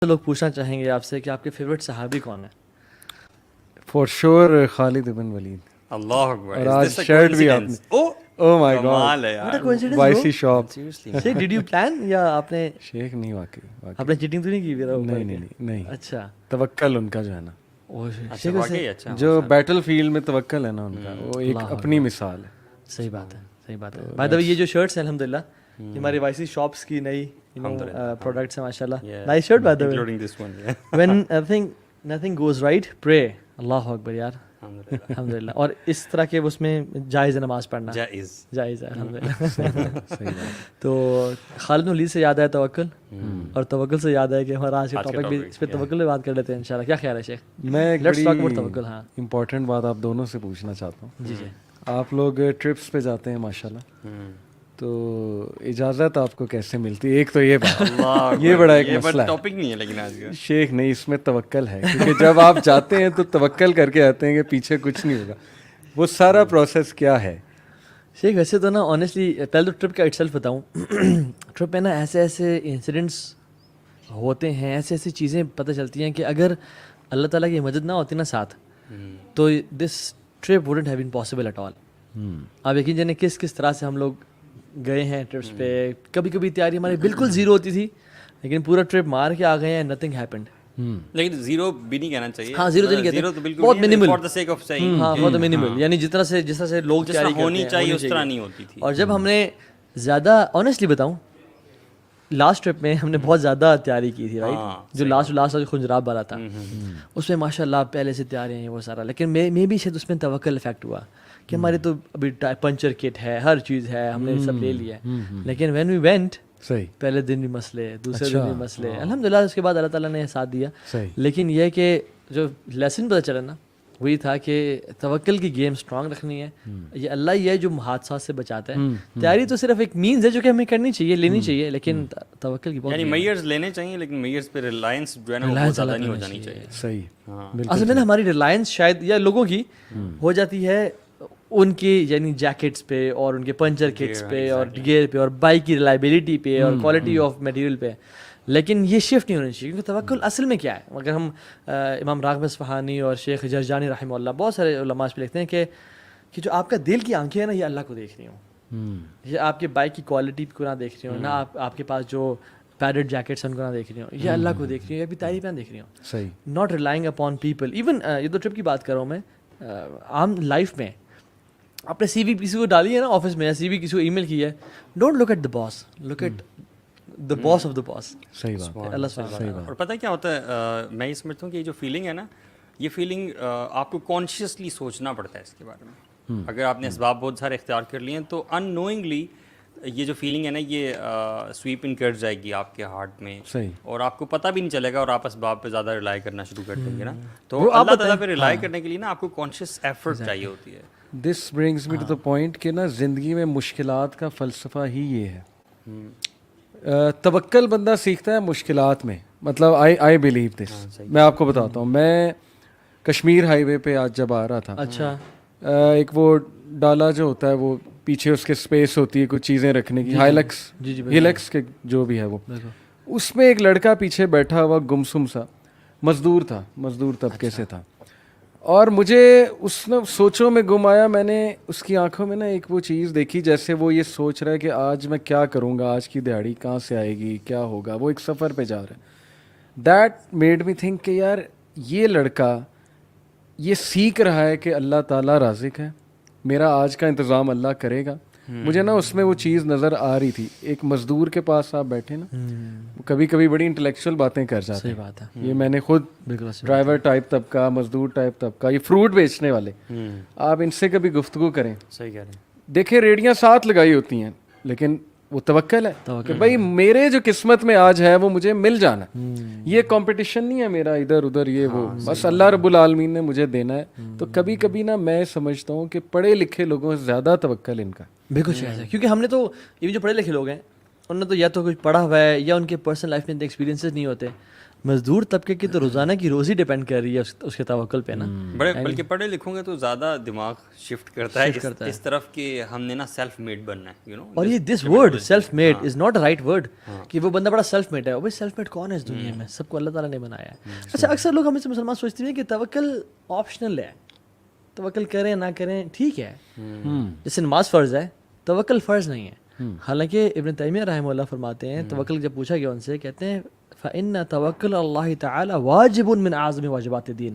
لوگ پوچھنا چاہیں گے آپ سے کہ آپ کے فیوریٹ صحابی کون ہیں؟ فار شیور خالد بن ولید. اللہ اکبر. اور آج شرٹ بھی آپ نے, او مائی کمال گاڈ, ہے یار. وائسی shop. Sheikh did you plan یا آپ نے شیخ نہیں, واقعی آپ نے چیٹنگ تو نہیں کی میرا؟ نہیں. اچھا توکل ان کا جو ہے نا, شیخ واقعی اچھا. جو بیٹل فیلڈ میں توکل ہے نا ان کا, وہ ایک اپنی مثال ہے. صحیح بات ہے. بائی دا وے یہ جو شرٹس ہیں الحمدللہ یہ ہماری وائسی شاپس کی نئی پروڈکٹس ہیں ماشاء اللہ. Nice shirt by the way. When nothing goes right pray. اللہ اکبر یار, الحمدللہ. اور اس طرح کے اس میں جائز ہے نماز پڑھنا, جائز ہے الحمدللہ. تو خالد بن ولید سے یاد ہے توکل, اور توکل سے یاد ہے کہ ہمارا آج کا ٹاپک بھی اس پہ توکل پہ بات کر لیتے ہیں انشاءاللہ. کیا خیال ہے شیخ؟ میں ایک لیٹس ٹاک اباؤٹ بڑی توکل. ہاں امپورٹنٹ بات آپ دونوں سے پوچھنا چاہتا ہوں. جی آپ لوگ ٹرپس پہ جاتے ہیں ماشاءاللہ, تو اجازت آپ کو کیسے ملتی ہے؟ ایک تو یہ بات, یہ بڑا ایک مسئلہ ہے. ٹاپک نہیں ہے لیکن آج کا شیخ نہیں, اس میں توکل ہے, کیونکہ جب آپ جاتے ہیں تو توکل کر کے آتے ہیں کہ پیچھے کچھ نہیں ہوگا. وہ سارا پروسیس کیا ہے شیخ؟ ویسے تو نا آنیسٹلی پہلے تو ٹرپ کا اٹ سیلف بتاؤں. ٹرپ میں نا ایسے انسیڈنٹس ہوتے ہیں, ایسی چیزیں پتہ چلتی ہیں کہ اگر اللہ تعالیٰ کی مدد نہ ہوتی نا ساتھ, تو this trip wouldn't have been possible at all. آپ یقین جانے کس طرح سے ہم لوگ گئے ہیں ٹرپس پہ. کبھی کبھی تیاری ہماری بالکل زیرو ہوتی تھی, لیکن پورا ٹرپ مار کے آ گئے ہیں, نتھنگ ہیپنڈ. لیکن زیرو بھی نہیں کہنا چاہیے. ہاں زیرو تو نہیں کہتے, بہت minimal, for the sake of seeing. ہاں بہت منیمل, یعنی جس طرح سے لوگ تیاری ہونی چاہیے اس طرح نہیں ہوتی تھی. اور جب ہم نے زیادہ آنیسٹلی بتاؤں, لاسٹ ٹرپ میں ہم نے بہت زیادہ تیاری کی تھی, رائٹ, جو لاسٹ خنجراب والا تھا, اس میں ماشاء اللہ پہلے سے تیاری ہیں وہ سارا. لیکن میں بھی شاید اس میں توکل افیکٹ ہوا کہ ہماری تو ابھی پنچر کٹ ہے, ہر چیز ہے, ہم نے سب لے لیا ہے. لیکن وین وی وینٹ, پہلے دن بھی مسئلے, دوسرے دن بھی مسئلے, الحمدللہ اس کے بعد اللہ تعالیٰ نے ساتھ دیا. لیکن یہ کہ جو لیسن پتہ چلا نا وہی تھا کہ توکل کی گیم اسٹرانگ رکھنی ہے. یہ اللہ ہی ہے جو حادثات سے بچاتا ہے. تیاری تو صرف ایک مینز ہے جو کہ ہمیں کرنی چاہیے, لینی چاہیے, لیکن توکل کی بہت, یعنی میئرز لینے چاہیے, لیکن میئرز پہ ریلائنس جو ہے نا بہت زیادہ نہیں ہو جانی چاہیے. صحیح. اصل میں نا ہماری ریلائنس شاید یا لوگوں کی ہو جاتی ہے ان کی, یعنی جیکٹس پہ اور ان کے پنچر کٹس پہ اور گیئر پہ اور بائک کی ریلائبلٹی پہ اور کوالٹی آف میٹیریل پہ. لیکن یہ شفٹ نہیں ہونی چاہیے, کیونکہ توکل اصل میں کیا ہے؟ اگر ہم امام راغب اصفہانی اور شیخ جرجانی رحمہ اللہ, بہت سارے علماء اس پہ لکھتے ہیں کہ جو آپ کا دل کی آنکھیں ہیں نا, یہ اللہ کو دیکھ رہی ہوں, یہ آپ کے بائک کی کوالٹی کو نہ دیکھ رہی ہوں, نہ آپ کے پاس جو پیڈڈ جیکٹس ہیں ان کو نہ دیکھ رہی ہوں, یہ اللہ کو دیکھ رہی ہوں, یہ بھی تعریف نہ دیکھ رہی ہوں. صحیح. Not relying upon people. Even یہ تو ٹرپ کی بات کر رہا ہوں میں, عام لائف میں آپ نے سی وی کسی کو ڈالی ہے نا آفس میں, یا سی وی کسی کو ای میل کی ہے, don't look at the boss, look at the boss of the boss. صحیح بات, اللہ سبحانہ. اور پتہ کیا ہوتا ہے, میں یہ سمجھتا ہوں کہ یہ جو فیلنگ ہے نا, یہ فیلنگ آپ کو کانشیسلی سوچنا پڑتا ہے اس کے بارے میں. اگر آپ نے اسباب بہت سارے اختیار کر لیے ہیں تو ان نوئنگلی یہ جو فیلنگ ہے نا, یہ سویپ ان کر جائے گی آپ کے ہارٹ میں, اور آپ کو پتہ بھی نہیں چلے گا, اور آپ اسباب پہ زیادہ ریلائی کرنا شروع کر دیں گے نا. تو اللہ تعالیٰ پہ ریلائی کرنے کے لیے نا آپ کو کانشیس ایفرٹ چاہیے ہوتی ہے. This brings me to the point کہ نا زندگی میں مشکلات کا فلسفہ ہی یہ ہے. توکل بندہ سیکھتا ہے مشکلات میں. مطلب آئی بلیو دس. میں آپ کو بتاتا ہوں, میں کشمیر ہائی وے پہ آج جب آ رہا تھا, اچھا, ایک وہ ڈالا جو ہوتا ہے, وہ پیچھے اس کے اسپیس ہوتی ہے کچھ چیزیں رکھنے کی, ہیلکس کے جو بھی ہے وہ, اس میں ایک لڑکا پیچھے بیٹھا ہوا گمسم سا مزدور تھا, مزدور طبقے سے تھا, اور مجھے اس نے سوچوں میں گم آیا. میں نے اس کی آنکھوں میں نا ایک وہ چیز دیکھی جیسے وہ یہ سوچ رہا ہے کہ آج میں کیا کروں گا, آج کی دیہڑی کہاں سے آئے گی, کیا ہوگا. وہ ایک سفر پہ جا رہا ہے. دیٹ میڈ می تھنک کہ یار یہ لڑکا یہ سیکھ رہا ہے کہ اللہ تعالیٰ رازق ہے, میرا آج کا انتظام اللہ کرے گا. مجھے نا اس میں وہ چیز نظر آ رہی تھی. ایک مزدور کے پاس آپ بیٹھے نا, کبھی کبھی بڑی انٹلیکچوئل باتیں کر جاتے ہیں. یہ میں نے خود ڈرائیور ٹائپ طبقہ, مزدور ٹائپ طبقہ, یہ فروٹ بیچنے والے, آپ ان سے کبھی گفتگو کریں, صحیح کہہ رہے ہیں, دیکھیں ریڑیاں ساتھ لگائی ہوتی ہیں, لیکن وہ توکل ہے کہ بھائی میرے جو قسمت میں آج ہے وہ مجھے مل جانا. یہ کمپٹیشن نہیں ہے میرا ادھر ادھر, یہ وہ, بس اللہ رب العالمین نے مجھے دینا ہے. تو کبھی کبھی نا میں سمجھتا ہوں کہ پڑھے لکھے لوگوں سے زیادہ توکل ان کا. بالکل صحیح ہے, کیونکہ ہم نے تو یہ جو پڑھے لکھے لوگ ہیں انہوں نے تو یا تو کچھ پڑھا ہوا ہے یا ان کے پرسنل لائف میں ایکسپیرینسز نہیں ہوتے. مزدور طبقے کی تو روزانہ کی روزی ڈیپینڈ کر رہی ہے اس کے توکل پہ نا. بڑے بلکہ پڑھے لکھوں گے تو زیادہ دماغ شفٹ کرتا ہے اس طرف کہ ہم نے نا سیلف میڈ بننا ہے, یو نو. اور یہ this word self made is not a right word کہ وہ بندہ بڑا سیلف میڈ ہے. وہ سیلف میڈ کون ہے اس دنیا میں؟ سب کو اللہ تعالیٰ نے بنایا ہے. اچھا اکثر لوگ ہمیں سے مسلمان سوچتے ہیں کہ توکل آپشنل ہے, توکل کریں نہ کریں ٹھیک ہے, جیسے نماز فرض ہے توکل فرض نہیں ہے. حالانکہ ابن تیمیہ رحمہ اللہ فرماتے ہیں توکل جب پوچھا گیا ان سے, کہتے ہیں فَإِنَّ تَوَكُّلَ اللَّهِ تَعَالَى وَاجِبٌ مِّنْ أَعْظَمِ واجبات الدین,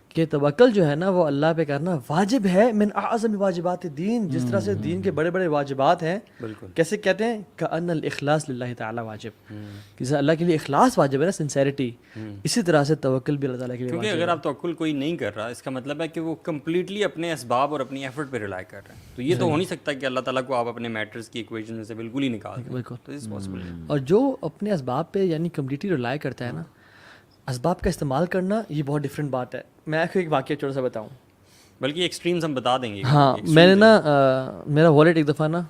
کہ توکل جو ہے نا وہ اللہ پہ کرنا واجب ہے, من اعظم واجبات الدین, جس طرح سے دین کے بڑے بڑے واجبات ہیں. کیسے کہتے ہیں؟ کأن الاخلاص للہ تعالی واجب, کہ اللہ کے لیے اخلاص واجب ہے نا, سنسیریٹی. اسی طرح سے توکل بھی اللہ تعالیٰ کے لیے کیونکہ اگر آپ توکل کوئی نہیں کر رہا, اس کا مطلب ہے کہ وہ کمپلیٹلی اپنے اسباب اور اپنی ایفرٹ پہ ریلائی کر رہے ہیں. تو یہ تو ہو نہیں سکتا کہ اللہ تعالیٰ کو آپ اپنے میٹرز کی ایکویشن میں سے بالکل ہی نکال دیں. تو اس پاسبل ہے. اور جو اپنے اسباب پہ یعنی کمپلیٹلی ریلائی کرتا ہے نا, اسباب کا استعمال کرنا یہ بہت ڈفرینٹ بات ہے. میں آپ کو ایک واقعہ چھوٹا سا بتاؤں, بلکہ ایکسٹریمز ہم بتا دیں گے. ہاں میں نے نا میرا والیٹ ایک دفعہ نا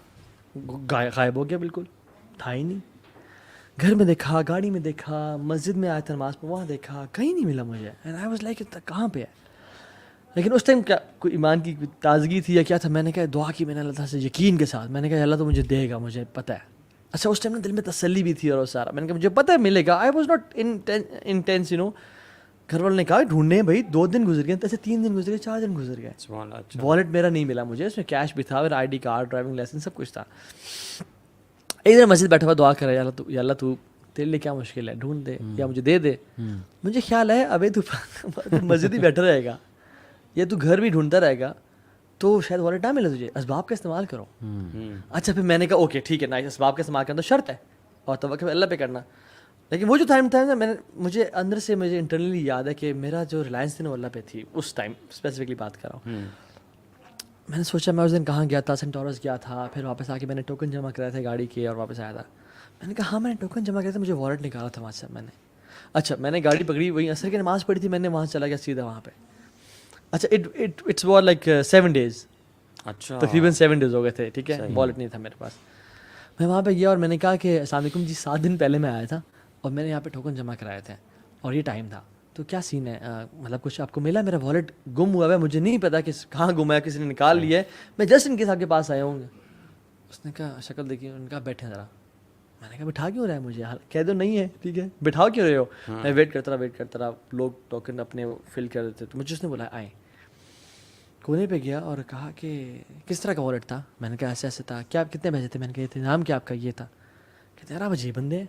غائب ہو گیا, بالکل تھا ہی نہیں. گھر میں دیکھا, گاڑی میں دیکھا, مسجد میں آیا تھا نماز پہ, وہاں دیکھا, کہیں نہیں ملا مجھے. اینڈ آئی واز لائک کہاں پہ ہے. لیکن اس ٹائم کیا کوئی ایمان کی تازگی تھی یا کیا تھا, میں نے کہا دعا کی میں نے اللہ تعالیٰ سے یقین کے ساتھ, میں نے کہا اللہ تو مجھے دے گا, مجھے پتہ ہے. اچھا اس ٹائم نا دل میں تسلی بھی تھی اور سارا, میں نے کہا مجھے پتہ ہے ملے گا. I was not intense you know. گھر والوں نے کہا ڈھونڈنے بھائی 2 دن گزر گئے, ایسے 3 دن گزر گئے, 4 دن گزر گئے. والیٹ میرا نہیں ملا مجھے, اس میں کیش بھی تھا, میرا ID کارڈ, ڈرائیونگ لائسنس, سب کچھ تھا. ایک دن مسجد بیٹھا ہوا دعا کر رہا ہے, یا اللہ تو تیرے لیے کیا مشکل ہے, ڈھونڈ دے یا مجھے دے دے. مجھے خیال ہے ابھی تو مسجد ہی بیٹھا رہے گا یا تو گھر بھی ڈھونڈتا رہے گا تو شاید والیٹ نہ ملے تجھے, اسباب کا استعمال کرو. اچھا پھر میں نے کہا اوکے ٹھیک ہے, نائس, اسباب کا استعمال کرنا تو شرط ہے اور توکل اللہ پہ کرنا. لیکن وہ جو ٹائم تھا نا, میں نے مجھے اندر سے مجھے انٹرنلی یاد ہے کہ میرا جو ریلائنس تھی نا وہ اللہ پہ تھی اس ٹائم, اسپیسیفکلی بات کر رہا ہوں. میں نے سوچا میں اس دن کہاں گیا تھا, سینٹورس گیا تھا, پھر واپس آ کے میں نے ٹوکن جمع کرائے تھے گاڑی کے اور واپس آیا تھا. میں نے کہا ہاں میں نے ٹوکن جمع کیا تھا, مجھے والیٹ نکالا تھا وہاں سے میں نے. اچھا میں نے گاڑی پکڑی, وہی عصر کی نماز پڑھی تھی, میں نے وہاں چلا گیا سیدھا وہاں پہ. اچھا اٹس واز لائک 7 days, اچھا تقریباً 7 days ہو گئے تھے, ٹھیک ہے, والیٹ نہیں تھا میرے پاس. میں وہاں پہ گیا اور میں نے کہا کہ السلام علیکم جی, 7 دن پہلے میں آیا تھا اور میں نے یہاں پہ ٹوکن جمع کرائے تھے اور یہ ٹائم تھا, تو کیا سین ہے, مطلب کچھ آپ کو ملا؟ میرا والیٹ گم ہوا ہے, مجھے نہیں پتا کہ کہاں گم ہے, کسی نے نکال لیا ہے, میں جسٹ ان کے صاحب کے پاس آیا ہوں. اس نے کہا شکل دیکھی, انہوں نے کہا بیٹھے ذرا. میں نے کہا بٹھا کیوں رہا ہے مجھے, کہہ دو نہیں ہے ٹھیک ہے, بٹھاؤ کیوں رہے ہو. میں ویٹ کرتا رہا, لوگ ٹوکن اپنے فل کر دیتے, تو مجھے اس نے بولا آئیں. کونے پہ گیا اور کہا کہ کس طرح کا والیٹ تھا. میں نے کہا ایسے ایسے تھا. کیا کتنے پیسے تھے؟ میں نے کہا یہ تھے. نام کیا آپ کا؟ یہ تھا. کہتے یار آپ عجیب بندے ہیں.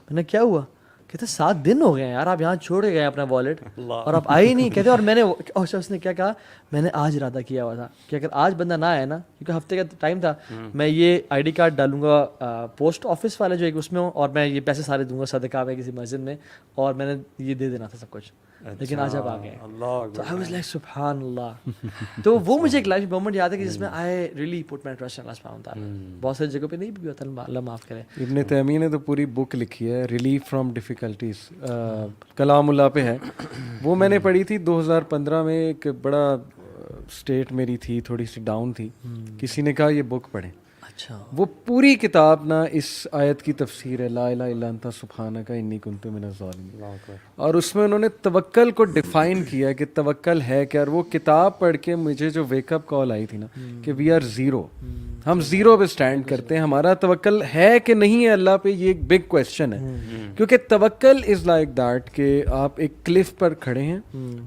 میں نے کیا ہوا؟ کہتے 7 دن ہو گئے ہیں یار, آپ یہاں چھوڑ کے گئے اپنا والیٹ اور آپ آئے ہی نہیں. کہتے اور میں نے, اس نے کیا کہا, میں نے آج ارادہ کیا ہوا تھا کہ اگر آج بندہ نہ آئے نا, کیونکہ ہفتے کا ٹائم تھا, میں یہ ID کارڈ ڈالوں گا پوسٹ آفس والے جو ایک اس میں ہوں, اور میں یہ پیسے سارے دوں گا صدقہ میں کسی مسجد میں, اور میں نے یہ دے دینا تھا سب کچھ. لیکن آج آپ آ گئے. تو آئی واز لائک سبحان اللہ. تو وہ مجھے ایک لائف مومنٹ یاد ہے کہ جس میں I really put my trust in اللہ سبحانہ وتعالی. بہت ساری جگہوں پہ نہیں بھی ہوتا, اللہ معاف کرے. ابن تیمیہ نے تو پوری بک لکھی ہے, ریلیف فرام ڈیفیکلٹیز, کلام اللہ پہ ہے. وہ میں نے پڑھی تھی 2015 میں. ایک بڑا اسٹیٹ میری تھی, تھوڑی سی ڈاؤن تھی, کسی نے کہا یہ بک پڑھیں. اچھا وہ پوری کتاب نا اس آیت کی تفسیر ہے, لا الہ الا انت سبحانک انی کنت من الظالمین. اور اس میں انہوں نے توکل کو ڈیفائن کیا کہ توکل ہے کیا. اور وہ کتاب پڑھ کے مجھے جو ویک اپ کال آئی تھی نا کہ وی آر زیرو, ہم زیرو پہ اسٹینڈ کرتے ہیں, ہمارا توکل ہے کہ نہیں ہے اللہ پہ, یہ ایک بگ کویسچن ہے. کیونکہ توکل از لائک دیٹ کہ آپ ایک کلف پر کھڑے ہیں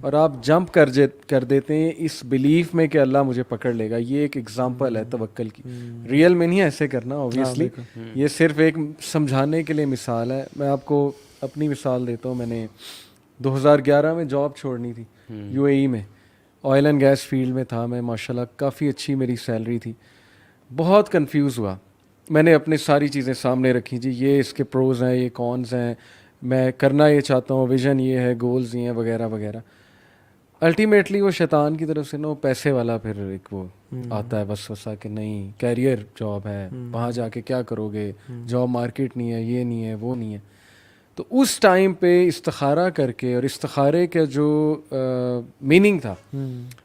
اور آپ جمپ کر دیتے ہیں اس بلیف میں کہ اللہ مجھے پکڑ لے گا. یہ ایک ایگزامپل ہے توکل کی. ریئل میں نہیں ایسے کرنا اوبویسلی, یہ صرف ایک سمجھانے کے لیے مثال ہے. میں آپ کو اپنی مثال دیتا ہوں. میں نے 2011 میں جاب چھوڑنی تھی UAE میں, آئل اینڈ گیس فیلڈ میں تھا میں, ماشاءاللہ کافی اچھی میری سیلری تھی. بہت کنفیوز ہوا, میں نے اپنی ساری چیزیں سامنے رکھی, جی یہ اس کے پروز ہیں, یہ کونز ہیں, میں کرنا یہ چاہتا ہوں, ویژن یہ ہے, گولز یہ ہیں, وغیرہ وغیرہ. الٹیمیٹلی وہ شیطان کی طرف سے نا پیسے والا پھر ایک وہ آتا ہے وسوسہ کہ نہیں کیریئر جاب ہے, وہاں جا کے کیا کرو گے, جاب مارکیٹ نہیں ہے, یہ نہیں ہے, وہ نہیں ہے. تو اس ٹائم پہ استخارہ کر کے, اور استخارے کا جو میننگ تھا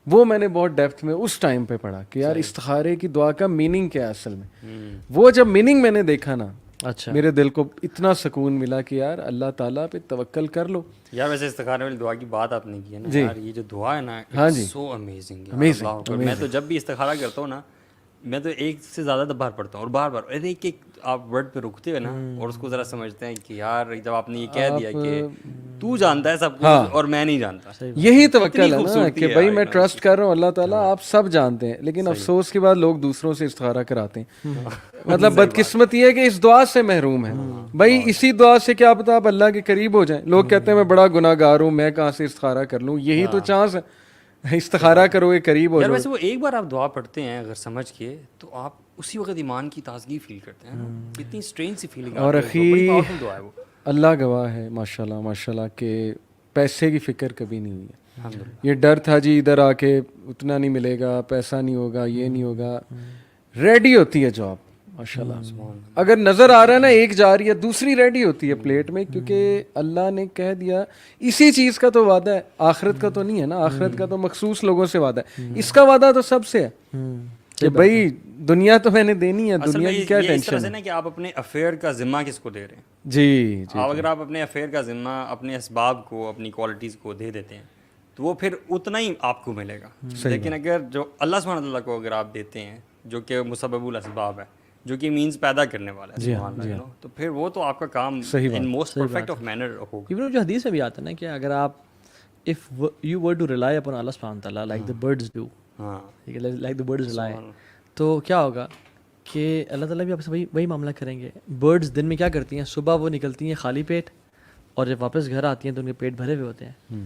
وہ میں نے بہت ڈیپتھ میں اس ٹائم پہ پڑھا کہ یار استخارے کی دعا کا میننگ کیا ہے اصل میں. وہ جب میننگ میں نے دیکھا نا اچھا میرے دل کو اتنا سکون ملا کہ یار اللہ تعالیٰ پہ توکل کر لو. یار ویسے استخارے والی دعا کی بات آپ نے کی ہے نا یار, یہ جو دعا ہے نا ہاں جی, سو امیزنگ ہے. میں تو جب بھی استخارہ کرتا ہوں نا, میں تو ایک سے زیادہ بار پڑھتا ہوں اور بار بار ایک ایک آپ ورڈ پہ رکتے ہو نا اور اس کو ذرا سمجھتے ہیں کہ یار جب آپ نے یہ کہہ دیا کہ تو جانتا ہے سب کچھ اور میں نہیں جانتا, یہی توکل ہے نا کہ بھائی میں ٹرسٹ کر رہا ہوں اللہ تعالیٰ آپ سب جانتے ہیں. لیکن افسوس کے بعد لوگ دوسروں سے استخارہ کراتے ہیں. مطلب بدقسمت یہ ہے کہ اس دعا سے محروم ہے. بھائی اسی دعا سے کیا پتا آپ اللہ کے قریب ہو جائیں. لوگ کہتے ہیں میں بڑا گناہ گار ہوں, میں کہاں سے استخارہ کر لوں. یہی تو چانس ہے, استخارہ کرو گے قریب ہو یار. جاؤ. ویسے وہ ایک بار آپ دعا پڑھتے ہیں اگر سمجھ کے تو آپ اسی وقت ایمان کی تازگی فیل کرتے ہیں. اتنی اسٹرینج سی فیلنگ اور بڑی پاورفل دعا ہے وہ. اللہ گواہ ہے ماشاء اللہ کہ پیسے کی فکر کبھی نہیں ہوئی ہے. یہ ڈر تھا جی ادھر آ کے اتنا نہیں ملے گا, پیسہ نہیں ہوگا, یہ نہیں ہوگا. ریڈی ہوتی ہے جاب ماشاء اللہ. اگر نظر آ رہا ہے نا ایک جا رہی ہے دوسری ریڈی ہوتی ہے پلیٹ میں, کیونکہ اللہ نے کہہ دیا. اسی چیز کا تو وعدہ ہے, آخرت کا تو نہیں ہے نا. آخرت کا تو مخصوص لوگوں سے وعدہ ہے, اس کا وعدہ تو سب سے ہے کہ بھائی دنیا تو میں نے دینی ہے, دنیا کی کیا ٹینشن ہے. نا کہ آپ اپنے افیئر کا ذمہ کس کو دے رہے ہیں. جی اگر آپ اپنے افیئر کا ذمہ اپنے اسباب کو, اپنی کوالٹیز کو دے دیتے ہیں تو وہ پھر اتنا ہی آپ کو ملے گا. لیکن اگر جو اللہ سبحانہ تعالیٰ کو اگر آپ دیتے ہیں جو کہ مسبب الاسباب ہے, جو کہ مینز پیدا کرنے والا ہے سبحان اللہ, تو پھر وہ تو آپ کا کام in most perfect of manner ہوگا. ایون جو حدیث میں بھی آتا ہے نا کہ اگر آپ if you were to rely upon Allah subhanahu wa ta'ala like the birds do, like the birds rely, تو کیا ہوگا کہ اللہ تعالیٰ بھی آپ سے وہی معاملہ کریں گے. برڈز دن میں کیا کرتی ہیں, صبح وہ نکلتی ہیں خالی پیٹ اور جب واپس گھر آتی ہیں تو ان کے پیٹ بھرے ہوئے ہوتے ہیں.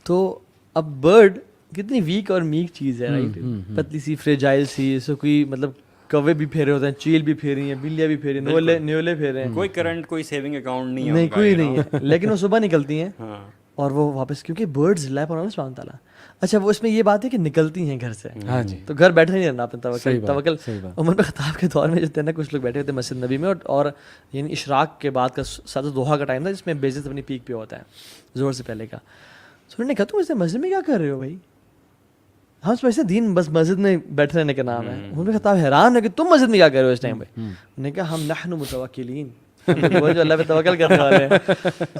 تو اب برڈ کتنی ویک اور میک چیز ہے رائٹ, پتلی سی فریجائل سی, اس کو کوئی مطلب کوے بھی پھیرے ہوتے ہیں, چیل بھی پھیری ہیں, بلیاں بھی پھیری ہیں, نیولے پھیرے ہیں, کوئی کرنٹ کوئی سیونگ اکاؤنٹ نہیں کوئی نہیں ہے. لیکن وہ صبح نکلتی ہیں اور وہ واپس, کیونکہ برڈز ریلائی اپون اللہ سبحانہ تعالیٰ. اچھا وہ اس میں یہ بات ہے کہ نکلتی ہیں گھر سے, ہاں جی, تو گھر بیٹھے نہیں رہنا اپنے توکل. عمر بن خطاب کے دور میں جو تھے نا کچھ لوگ بیٹھے ہوتے مسجد نبی میں, اور یعنی اشراق کے بعد کا ساتھ دوحہ کا ٹائم تھا جس میں بیزت اپنی پیک پہ ہوتا ہے زور سے پہلے کا. تو انہوں نے کہا تم اس مسجد میں کیا کر رہے ہو بھائی, ہم سمجھتے دین بس مسجد میں بیٹھے رہنے کا نام ہے. عمر بن خطاب حیران ہے کہ تم مسجد میں کیا کر رہے ہو اس ٹائم پہ. انہوں نے کہا ہم نحن متوکلین, وہ جو اللہ پہ توکل کرنے والے ہیں.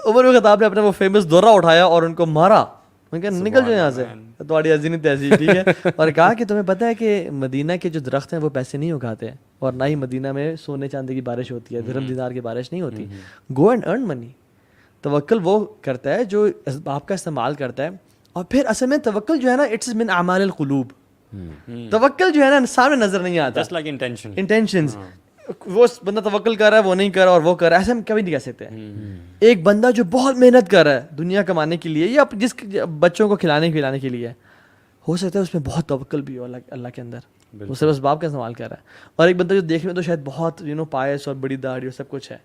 عمر بن خطاب نے اپنا وہ فیمس دورہ اٹھایا اور ان کو مارا. میں کہا نکل جاؤ یہاں سے, تمہاری عظیم تہذیب, ٹھیک ہے. اور کہا کہ تمہیں پتہ ہے کہ مدینہ کے جو درخت ہیں وہ پیسے نہیں اگاتے, اور نہ ہی مدینہ میں سونے چاندی کی بارش ہوتی ہے, درہم دینار کی بارش نہیں ہوتی. گو اینڈ ارن منی. توکل وہ کرتا ہے جو اسباب کا استعمال کرتا ہے. اور پھر اصل میں توکل جو ہے نا اٹس من اعمال القلوب. توکل جو ہے نا سامنے نظر نہیں آتا, جسٹ لائک انٹینشنز. وہ بندہ توکل کر رہا ہے, وہ نہیں کر رہا, اور وہ کر رہا ہے, ایسے ہم کبھی نہیں کہہ سکتے. ایک بندہ جو بہت محنت کر رہا ہے دنیا کمانے کے لیے یا جس بچوں کو کھلانے پلانے کے لیے, ہو سکتا ہے اس میں بہت توکل بھی ہو اللہ کے اندر, وہ صرف اسباب کا استعمال کر رہا ہے. اور ایک بندہ جو دیکھنے میں تو شاید بہت پائس اور بڑی داڑھی اور سب کچھ ہے,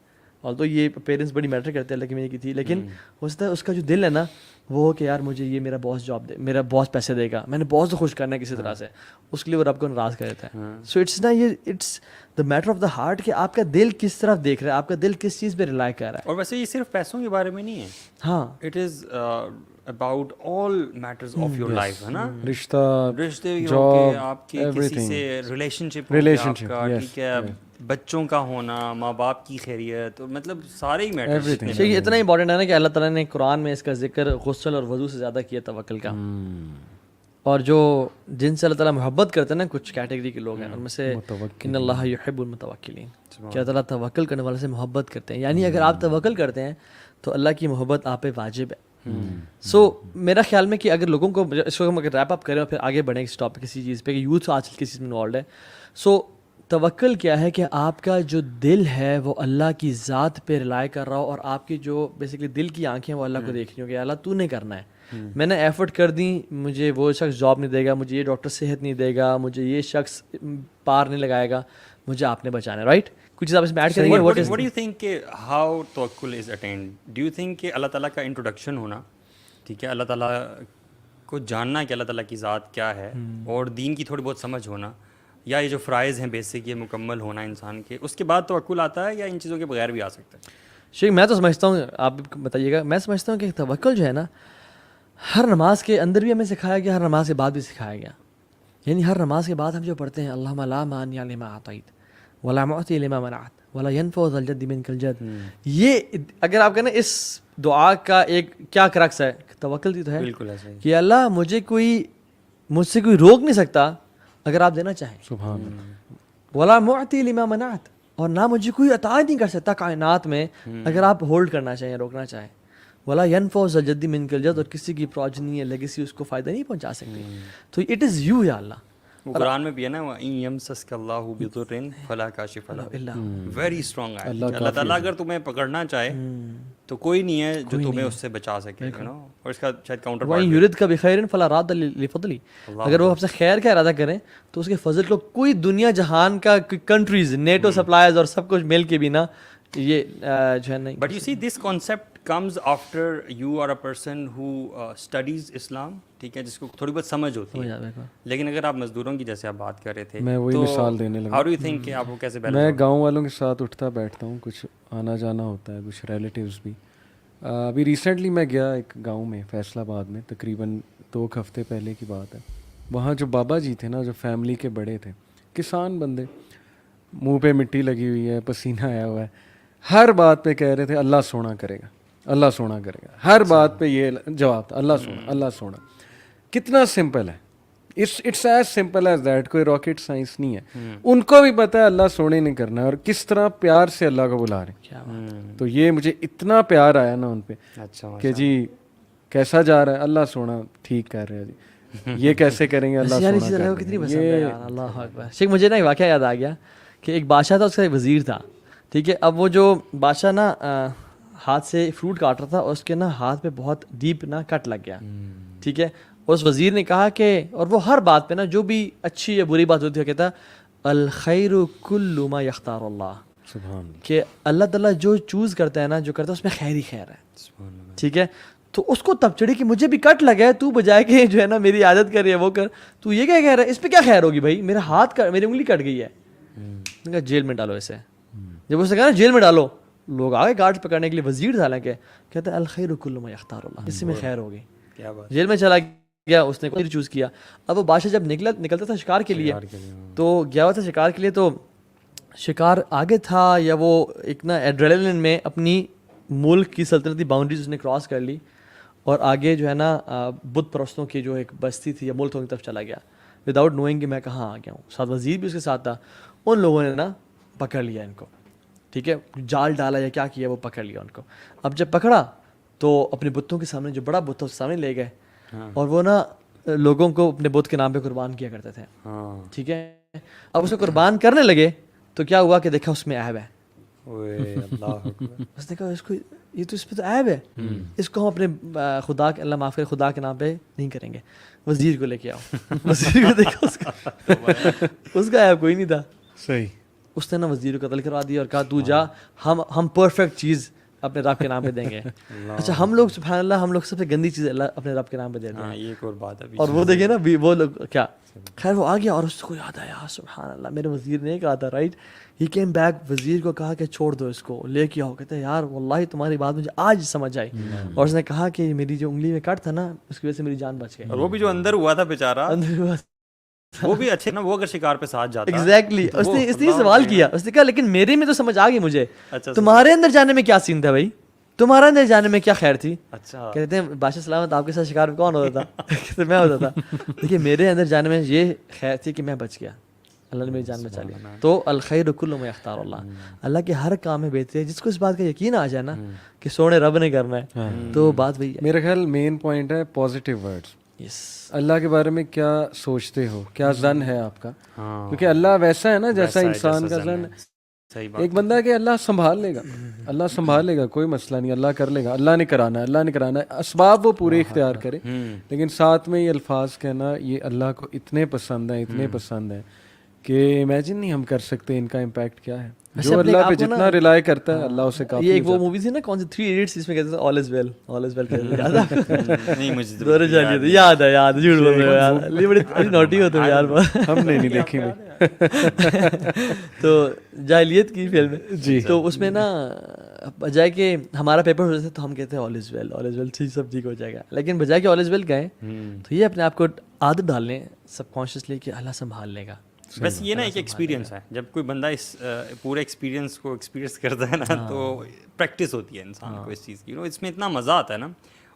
اور تو یہ پیرنٹس بڑی میٹر کرتے ہیں اللہ کی میری کی تھی, لیکن ہو سکتا ہے اس کا جو دل ہے نا وہ ہو کہ یار مجھے یہ میرا باس جاب دے, میرا باس پیسے دے گا, میں نے باس کو خوش کرنا ہے کسی طرح سے, اس کے لیے وہ رب کو ناراض کر دیتا ہے. سو اٹس نا یہ it's the matter of the heart کہ آپ کا دل کس طرف دیکھ رہا ہے, آپ کا دل کس چیز پہ ریلائی کر رہا ہے. اور ویسے یہ صرف پیسوں کے بارے میں نہیں ہے, ہاں it is about all matters of your life, ہے نا. رشتے بھی ہو کے آپ کے کسی سے ریلیشن شپ کا, ٹھیک ہے, بچوں کا ہونا, ماں باپ کی خیریت, اور مطلب سارے ہی میٹرز. یہ اتنا امپورٹنٹ ہے نا کہ اللہ تعالیٰ نے قرآن میں اس کا ذکر غسل اور وضو سے زیادہ کیا توکل کا. اور جو جن سے اللہ تعالیٰ محبت کرتے ہیں نا کچھ کیٹیگری کے لوگ ہیں, ان میں سے ان اللہ یحب المتوکلین, کہ اللہ تعالیٰ توکل کرنے والے سے محبت کرتے ہیں. یعنی اگر آپ توکل کرتے ہیں تو اللہ کی محبت آپ پہ واجب ہے. سو میرا خیال میں کہ اگر لوگوں کو اس کو ہم اگر ریپ اپ کریں اور پھر آگے بڑھیں اس ٹاپک کسی چیز پہ کہ یوتھ آج کل کسی چیز میں انوالوڈ ہے. سو توکل کیا ہے کہ آپ کا جو دل ہے وہ اللہ کی ذات پہ ریلائی کر رہا ہو, اور آپ کی جو بیسکلی دل کی آنکھیں وہ اللہ کو دیکھ رہی ہوں کہ اللہ تو نے کرنا ہے. میں نے ایفرٹ کر دی, مجھے وہ شخص جاب نہیں دے گا, مجھے یہ ڈاکٹر صحت نہیں دے گا, مجھے یہ شخص پار نہیں لگائے گا, مجھے آپ نے بچانا ہے. رائٹ, کچھ چیز آپ اس میں ایڈ کریں گے. What do you think کہ how توکل is attained? Do you think کہ اللہ تعالیٰ کا انٹروڈکشن ہونا, ٹھیک ہے, اللہ تعالیٰ کو جاننا کہ اللہ تعالیٰ کی ذات کیا ہے, اور دین کی تھوڑی بہت سمجھ ہونا, یا یہ جو فرائض ہیں بیسک یہ مکمل ہونا انسان کے, اس کے بعد توکل آتا ہے, یا ان چیزوں کے بغیر بھی آ سکتا ہے؟ شیخ میں تو سمجھتا ہوں, آپ بتائیے گا, میں سمجھتا ہوں کہ توکل جو ہے نا ہر نماز کے اندر بھی ہمیں سکھایا گیا, ہر نماز کے بعد بھی سکھایا گیا. یعنی ہر نماز کے بعد ہم جو پڑھتے ہیں اللہم لا مانع لما اعطیت ولا معطی لما منعت ولا ينفع ذا الجد منك الجد. یہ اگر آپ کہنا اس دعا کا ایک کیا کرکس ہے, توکل دی تو ہے بالکل ایسا ہی. کہ اللہ مجھ سے کوئی روک نہیں سکتا اگر آپ دینا چاہیں. سبحان اللہ. ولا معطی لما منعت, اور نہ مجھے کوئی عطا نہیں کر سکتا کائنات میں اگر آپ ہولڈ کرنا چاہیں, روکنا چاہیں. ولا ينفع ذا الجد منك الجد, اور کسی کی پروجنی یا لیگیسی اس کو فائدہ نہیں پہنچا سکتی. تو اٹ از یو یا اللہ. وہ قرآن میں بھی ہے نا, وَإِن يَمْسَسْكَ اللَّهُ بِضُرٍّ فَلَا كَاشِفَ لَهُ. ویری اسٹرانگ ہے. اللہ تعالیٰ اگر تمہیں پکڑنا چاہے تو کوئی نہیں ہے جو تمہیں اس سے بچا سکے, یو نو. اور اس کا شاید کاؤنٹر پارٹ, وَإِن يُرِدْكَ بِخَيْرٍ فَلَا رَادَّ لِفَضْلِهِ, اگر وہ آپ سے خیر کا ارادہ کریں تو اس کے فضل کو کوئی دنیا جہان کا کنٹریز, نیٹو سپلائرز اور سب کچھ مل کے بھی نا یہ جو ہے نہیں. But you see this concept comes after you are a person who studies Islam, ٹھیک ہے, جس کو تھوڑی بہت سمجھ ہوتی ہے. لیکن اگر آپ مزدوروں کی جیسے آپ بات کر رہے تھے, میں وہی مثال دینے لگا. ہاؤ ڈو یو تھنک کہ آپ کو کیسے بیلنس؟ میں گاؤں والوں کے ساتھ اٹھتا بیٹھتا ہوں, کچھ آنا جانا ہوتا ہے, کچھ ریلیٹیوز بھی. ابھی ریسنٹلی میں گیا ایک گاؤں میں فیصل آباد میں, تقریباً 2 ہفتے پہلے کی بات ہے. وہاں جو بابا جی تھے نا, جو فیملی کے بڑے تھے, کسان بندے, منہ پہ مٹی لگی ہوئی ہے, پسینہ آیا ہوا ہے, ہر بات پہ کہہ رہے تھے اللہ سونا کرے گا, اللہ سونا کرے گا. ہر بات پہ یہ جواب تھا, اللہ سونا, اللہ سونا. کتنا سمپل ہے, it's as simple as that, کوئی راکٹ سائنس نہیں ہے. ان کو بھی پتہ ہے اللہ سونے نہیں کرنا ہے, اور کس طرح پیار سے اللہ کو بلا رہے ہیں. تو یہ مجھے اتنا پیار آیا نا ان پہ کہ جی کیسا جا رہا ہے, اللہ سونا ٹھیک کر رہے ہیں جی, یہ کیسے کریں گے, اللہ سونا کتنی پسند ہے یار. اللہ اکبر. شیخ مجھے نا ایک واقعہ یاد آ گیا کہ ایک بادشاہ تھا, اس کا ایک وزیر تھا, ٹھیک ہے. اب وہ جو بادشاہ نا ہاتھ سے فروٹ کاٹ رہا تھا, اور اس کے نا ہاتھ پہ بہت ڈیپ نا کٹ لگ گیا, ٹھیک ہے. اس وزیر نے کہا کہ, اور وہ ہر بات پہ نا جو بھی اچھی یا بری بات ہوتی ہے کہتا الخیر کل ما یختار اللہ, کہ اللہ تعالیٰ جو چوز کرتا ہے نا, جو کرتا ہے اس میں خیر ہی خیر ہے, ٹھیک ہے. تو اس کو تب چڑھی کہ مجھے بھی کٹ لگا ہے, تو بجائے کہ جو ہے نا میری عادت کر رہی ہے وہ کر, تو یہ کیا کہہ رہا ہے, اس پہ کیا خیر ہوگی بھائی, میرا ہاتھ میری انگلی کٹ گئی ہے, جیل میں ڈالو اسے. جب اس نے کہا نا جیل میں ڈالو, لوگ آگے گارڈ پکڑنے کے لیے, وزیر تھا حالانکہ, کہتا ہے الخیر کل ما یختار اللہ, اس میں خیر ہوگی. جیل میں چلا گیا, اس نے کوئی چوز کیا. اب وہ بادشاہ جب نکلتا تھا شکار کے لیے, تو گیا ہوا تھا شکار کے لیے, تو شکار آگے تھا, یا وہ ایک نا ایڈرینلن میں اپنی ملک کی سلطنتی باؤنڈریز اس نے کراس کر لی, اور آگے جو ہے نا بت پرستوں کی جو ایک بستی تھی یا ملک کی طرف چلا گیا, وداؤٹ نوئنگ کہ میں کہاں آ گیا ہوں. ساتھ وزیر بھی اس کے ساتھ تھا. ان لوگوں نے نا پکڑ لیا ان کو, ٹھیک ہے, جال ڈالا یا کیا کیا, وہ پکڑ لیا ان کو. اب جب پکڑا تو اپنے بتوں کے سامنے, جو بڑا بت تھا اس سامنے لے گئے, اور وہ نا لوگوں کو اپنے بت کے نام پہ قربان کیا کرتے تھے, ٹھیک ہے. اب اسے قربان کرنے لگے تو کیا ہوا کہ دیکھا اس میں عیب ہے. اس نے کہا اس کو, یہ تو اس پہ تو عیب ہے, اس کو ہم اپنے خدا کے, اللہ معاف کرے, خدا کے نام پہ نہیں کریں گے. وزیر کو لے کے آؤ. وزیر کو دیکھا, اس کا عیب کوئی نہیں تھا. صحیح. اس نے نا وزیر کو قتل کروا دیا اور کہا تو جا, ہم پرفیکٹ چیز اپنے رب کے نام پہ دیں گے. اچھا ہم لوگ سبحان اللہ, ہم لوگ سب سے گندی چیز اللہ اپنے رب کے نام پہ دیتے ہیں. یہ ایک اور بات ہے. اور وہ دیکھیں نا وہ لوگ کیا, خیر وہ آ گیا اور اس کو یاد آیا سبحان اللہ میرے وزیر نے کہا تھا, رائٹ. ہی کیم بیک, وزیر کو کہا کہ چھوڑ دو اس کو, لے کے آؤ. کہتے ہیں یار واللہ تمہاری بات مجھے آج سمجھ آئی. اور اس نے کہا کہ میری جو انگلی میں کٹ تھا نا, اس کی وجہ سے میری جان بچ گئی. اور وہ بھی جو اندر ہوا تھا بیچارہ, وہ بھی اچھے نا, وہ اگر شکار پہ ساتھ جاتا. ایگزیکٹلی. اس نے سوال کیا, اس نے کہا لیکن میرے میں تو سمجھ آ گئی مجھے, تمہارے اندر جانے میں کیا سین تھا بھائی, تمہارا اندر جانے میں کیا خیر تھی. اچھا. کہتے ہیں بادشاہ سلامت آپ کے ساتھ شکار میں کون ہوتا تھا. کہتے میں ہوتا تھا. دیکھیے میرے اندر جانے میں یہ خیر تھی کہ میں بچ گیا, اللہ نے میری جان بچا لی. تو الخیر کل ما یختار اللہ, اللہ کے ہر کام میں بہتری ہے. جس کو اس بات کا یقین آ جائے نا کہ سونے رب نے کرنا ہے, تو بات وہی ہے. میرا خیال مین پوائنٹ ہے پازیٹیو ورڈز. اللہ کے بارے میں کیا سوچتے ہو, کیا ظن ہے آپ کا, کیونکہ اللہ ویسا ہے نا جیسا انسان کا ظن ہے. ایک بندہ ہے کہ اللہ سنبھال لے گا, اللہ سنبھال لے گا, کوئی مسئلہ نہیں, اللہ کر لے گا, اللہ نے کرانا ہے, اللہ نے کرانا ہے, اسباب وہ پورے اختیار کرے. لیکن ساتھ میں یہ الفاظ کہنا, یہ اللہ کو اتنے پسند ہیں, اتنے پسند ہیں کہ امیجن نہیں ہم کر سکتے ان کا امپیکٹ کیا ہے. جو اللہ پہ جتنا ریلائی کرتا ہے اللہ اسے کافی. یہ ایک وہ مووی تھی نا کون سی 3 Idiots, اس میں کہتے تھے آل از ویل, آل از ویل. نہیں مجھے دورے جالیت یاد ہے, یاد جھوٹ بول رہے ہو یار, یہ بڑی نوٹی ہوتے ہیں یار. ہم نے نہیں دیکھی تو جاہلیت کی فلم جی. تو اس میں نا بجائے کہ ہمارا پیپر ہو جاتا ہے تو ہم کہتے ہیں آل از ویل, آل از ویل, سب ٹھیک ہو جائے گا. لیکن بجائے کہ آل از ویل کہیں تو یہ اپنے آپ کو عادت ڈال لیں سب کانشیسلی کہ اللہ سنبھال لے گا. بس یہ نا ایک ایکسپیرینس ہے, جب کوئی بندہ اس پورے ایکسپیرینس کو ایکسپیرینس کرتا ہے نا تو پریکٹس ہوتی ہے انسان کو اس چیز کی, اس میں اتنا مزہ آتا ہے نا,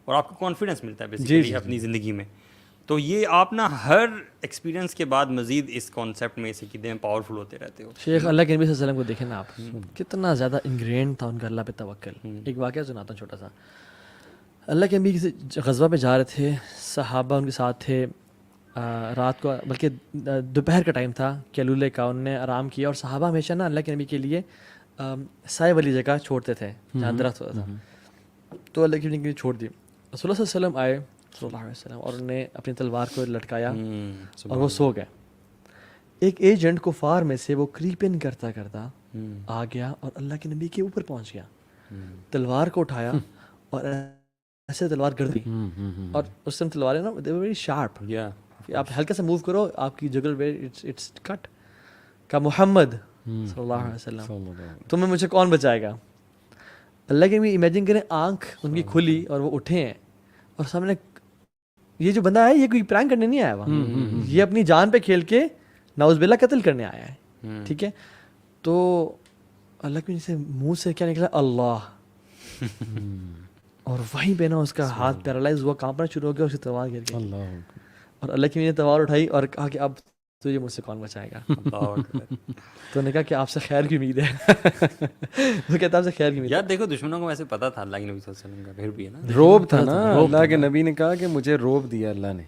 اور آپ کو کانفیڈنس ملتا ہے بیسیکلی اپنی زندگی میں. تو یہ آپ نا ہر ایکسپیرینس کے بعد مزید اس کانسیپٹ میں اسے کہتے ہیں پاورفل ہوتے رہتے ہو. شیخ اللہ کے نبی صلی اللہ علیہ وسلم کو دیکھیں نا آپ, کتنا زیادہ انگرین تھا ان کا اللہ پہ توکل. ایک واقعہ سناتا ہوں چھوٹا سا. اللہ کے نبی کسی غزوہ پہ جا رہے تھے, صحابہ ان کے ساتھ تھے, رات کو بلکہ دوپہر کا ٹائم تھا, کیلولے کا, انہوں نے آرام کیا, اور صحابہ ہمیشہ نا اللہ کے نبی کے لیے سائے والی جگہ چھوڑتے تھے جہاں درخت ہوتا تھا. تو اللہ کے نبی کے لیے چھوڑ دی. رسول اللہ صلی اللہ علیہ وسلم آئے صلی اللہ علیہ وسلم, اور انہوں نے اپنی تلوار کو لٹکایا اور وہ سو گئے. ایک ایجنٹ کفار میں سے وہ کریپن کرتا کرتا آ گیا اور اللہ کے نبی کے اوپر پہنچ گیا, تلوار کو اٹھایا اور ایسے تلوار کر دی, اور اس ٹائم تلواریں نا دے ور ویری شارپ, آپ ہلکا سا موو کرو آپ کی جگل پہ اٹس کٹ. کا محمد صلی اللہ علیہ وسلم تمہیں مجھے کون بچائے گا. اللہ کے نبی امیجن کریں آنکھ ان کی کھلی اور وہ اٹھے ہیں, اور سامنے یہ جو بندہ ہے یہ کوئی پرینک کرنے نہیں آیا ہوا, یہ اپنی جان پہ کھیل کے نعوذ باللہ قتل کرنے آیا ہے. ٹھیک ہے, تو اللہ کے سے منہ سے کیا نکلا, اللہ, اور وہیں پہ نا اس کا ہاتھ پیرالائز ہوا, کانپنا شروع ہو گیا, اس کی تلوار گر گئی. اور اللہ کی نے تلوار اٹھائی اور کہا کہ اب تجھے مجھ سے کون بچائے گا. تو نے کہا کہ آپ سے خیر کی امید ہے. وہ کہتا آپ سے خیر کی امید. یار دیکھو دشمنوں کو ویسے پتا تھا اللہ کے نبی صلی اللہ علیہ وسلم کا, پھر بھی ہے نا روب تھا نا, اللہ کے نبی نے کہا کہ مجھے روب دیا اللہ نے,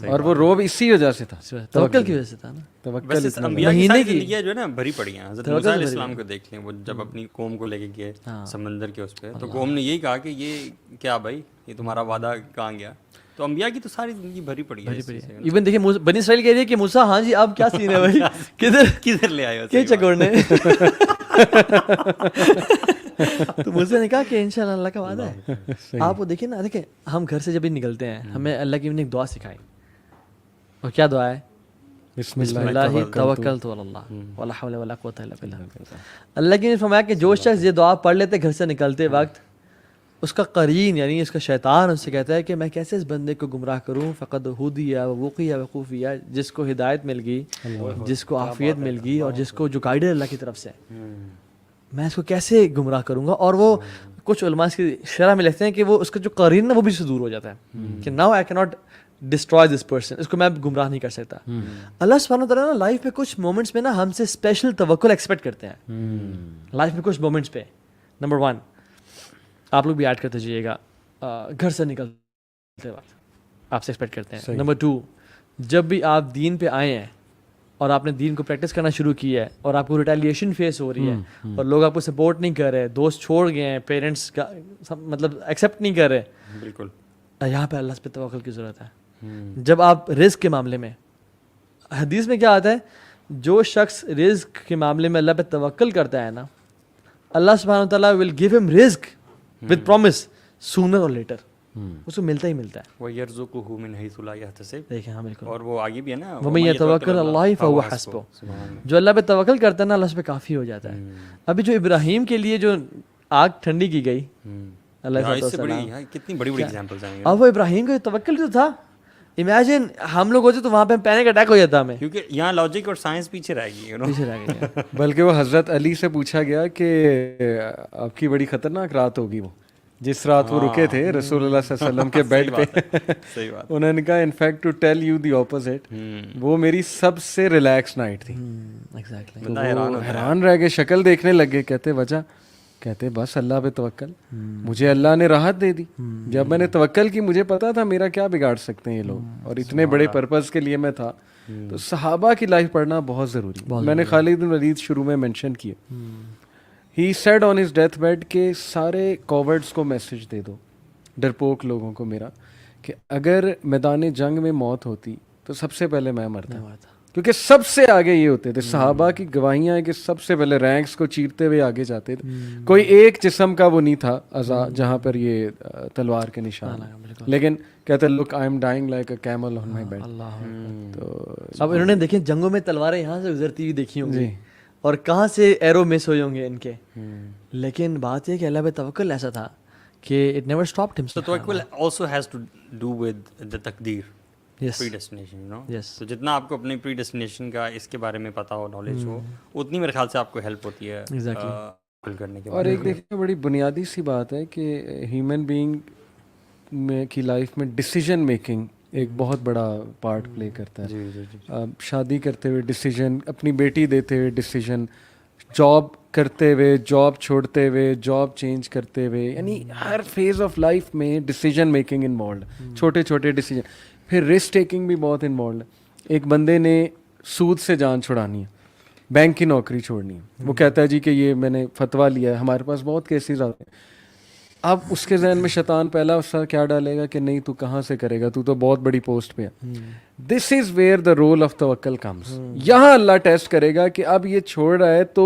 اور وہ روب اسی وجہ سے تھا, توکل کی وجہ سے تھا نا. ویسے انبیاء کی ساری زندگیاں جو ہے نا بھری پڑی ہیں. حضرت موسیٰ علیہ السلام کو دیکھ لیں, وہ جب اپنی قوم کو لے کے گئے سمندر کے اس پہ, تو قوم نے یہی کہا کہ یہ کیا بھائی, یہ تمہارا وعدہ کہاں گیا. تو انبیاء کی تو ساری زندگی بھری پڑی ہے. ایون دیکھیں بنی اسرائیل کہہ رہی ہے کہ موسیٰ ہاں جی اب کیا سین ہے بھائی, کدھر لے آئے ہو کیا چکوڑنے. تو موسیٰ نے کہا کہ انشاءاللہ اللہ کا وعدہ ہے. آپ وہ دیکھیں نا, دیکھیں ہم گھر سے جب بھی نکلتے ہیں ہمیں اللہ کی نے ایک دعا سکھائی, اور کیا دعا ہے, بسم اللہ توکلت علی اللہ ولا حول ولا قوت الا باللہ. اللہ کی نے فرمایا کہ جو شخص یہ دعا پڑھ لیتے گھر سے نکلتے وقت, اس کا قرین یعنی اس کا شیطان اس سے کہتا ہے کہ میں کیسے اس بندے کو گمراہ کروں, فقد ہدیہ ووقیہ وقوفیہ, جس کو ہدایت مل گئی, جس کو عافیت مل گئی, اور جس کو جو گائیڈ ہے اللہ کی طرف سے, میں اس کو کیسے گمراہ کروں گا. اور وہ کچھ علماء اس کی شرح میں لکھتے ہیں کہ وہ اس کا جو قرین ہے وہ بھی اس سے دور ہو جاتا ہے کہ ناؤ آئی کی ناٹ ڈسٹرائے دس پرسن, اس کو میں گمراہ نہیں کر سکتا. اللہ سبحانہ وتعالیٰ نا لائف میں کچھ مومنٹس میں نا ہم سے اسپیشل توکل ایکسپیکٹ کرتے ہیں. لائف میں کچھ مومنٹس پہ, نمبر 1 آپ لوگ بھی ایڈ کرتے جائیے گا, گھر سے نکلتے وقت آپ سے ایکسپیکٹ کرتے ہیں. نمبر 2 جب بھی آپ دین پہ آئے ہیں اور آپ نے دین کو پریکٹس کرنا شروع کیا ہے اور آپ کو ریٹیلیشن فیس ہو رہی ہے اور لوگ آپ کو سپورٹ نہیں کر رہے, دوست چھوڑ گئے ہیں, پیرنٹس کا مطلب ایکسیپٹ نہیں کر رہے, بالکل یہاں پہ اللہ پہ توکل کی ضرورت ہے. جب آپ رزق کے معاملے میں, حدیث میں کیا آتا ہے, جو شخص رزق کے معاملے میں اللہ پہ توکل کرتا ہے نا, اللہ سبحانہ وتعالیٰ ول گیو ہم رزق ود پرومس سونر اور لیٹر, اس کو ملتا ہی ملتا ہے. وَيَرْزُقُهُ مِنْ حَيْثُ لَا يَحْتَسِبُ, دیکھیں ہاں بالکل, اور وہ آگے بھی ہے نا, وَمَن يَتَوَكَّلْ عَلَى اللَّهِ فَهُوَ حَسْبُهُ, جو اللہ پہ توکل کرتا ہے نا اللہ اس پہ کافی ہو جاتا ہے. ابھی جو ابراہیم کے لیے جو آگ ٹھنڈی کی گئی, اللہ سے بڑی کتنی بڑی بڑی ایگزامپلز ہیں, اب وہ ابراہیم کا توکل جو تھا, امیجن ہم لوگ ہوتے تو وہاں پہ پینک اٹیک ہو جاتا ہمیں, کیونکہ یہاں لاجک اور سائنس پیچھے رہ گئی, پیچھے رہ گئی. بلکہ وہ حضرت علی سے پوچھا گیا کہ آپ کی بڑی خطرناک رات ہوگی, وہ جس رات وہ رکے تھے رسول اللہ صلی اللہ علیہ وسلم کے بیڈ پہ, انہوں نے کہا in fact to tell you the opposite, وہ میری سب سے ریلیکس نائٹ تھی. حیران رہ گئے, شکل دیکھنے لگے, کہتے وجہ, کہتے بس اللہ پہ توکل, مجھے اللہ نے راحت دے دی. جب میں نے توکل کی مجھے پتا تھا میرا کیا بگاڑ سکتے ہیں یہ لوگ, اور اتنے بڑے پرپز کے لیے میں تھا. تو صحابہ کی لائف پڑھنا بہت ضروری. میں نے خالد بن ولید شروع میں مینشن کیے, he said on his death bed کہ سارے کوورڈس کو میسج دے دو, ڈرپوک لوگوں کو میرا, کہ اگر میدان جنگ میں موت ہوتی تو سب سے پہلے میں مرتا, کیونکہ سب سے آگے یہ ہوتے تھے. صحابہ کی گواہیاں ہیں کہ سب سے پہلے رینکس کو چیرتے ہوئے آگے جاتے تھے. کوئی ایک جسم کا وہ نہیں تھا اعضاء جہاں پر یہ تلوار کے نشان, لیکن کہتے look I am dying like a camel on my bed. تو اب انہوں نے دیکھیں جنگوں میں تلواریں یہاں سے گزرتی ہوئی دیکھی ہوں گی, اور کہاں سے ایرو مس ہوئے ہوں گے ان کے, لیکن بات یہ کہ اللہ پہ توکل ایسا تھا کہ اٹ نیور اسٹاپڈ ہم. So tawakkul also has to do with the تقدیر, Yes. Predestination you know. Yes. تو جتنا آپ کو اپنی پری ڈیسٹینیشن کا اس کے بارے میں پتا ہو, نالج ہو, اتنی میرے خیال سے آپ کو ہیلپ ہوتی ہے فل کرنے کے. اور ایک دیکھیں بڑی بنیادی سی بات ہے کہ ہیومن بینگ میں کی لائف میں ڈیسیجن میکنگ ایک بہت بڑا پارٹ پلے کرتا ہے. جی جی جی. شادی کرتے ہوئے ڈیسیجن, اپنی بیٹی دیتے ہوئے ڈیسیجن, جاب کرتے ہوئے, جاب چھوڑتے ہوئے, جاب چینج کرتے ہوئے, یعنی ہر فیز آف لائف میں ڈیسیجن میکنگ انوالوڈ, چھوٹے چھوٹے ڈیسیجن. پھر رسک ٹیکنگ بھی بہت انوالوڈ ہے. ایک بندے نے سود سے جان چھڑانی ہے, بینک کی نوکری چھوڑنی ہے, وہ کہتا ہے جی کہ یہ میں نے فتویٰ لیا ہے. ہمارے پاس بہت کیسز آتے ہیں. اب اس کے ذہن میں شیطان پہلا اس کا کیا ڈالے گا کہ نہیں تو کہاں سے کرے گا, تو بہت بڑی پوسٹ پہ ہے. This is where the role of توکل کمز. یہاں اللہ ٹیسٹ کرے گا کہ اب یہ چھوڑ رہا ہے تو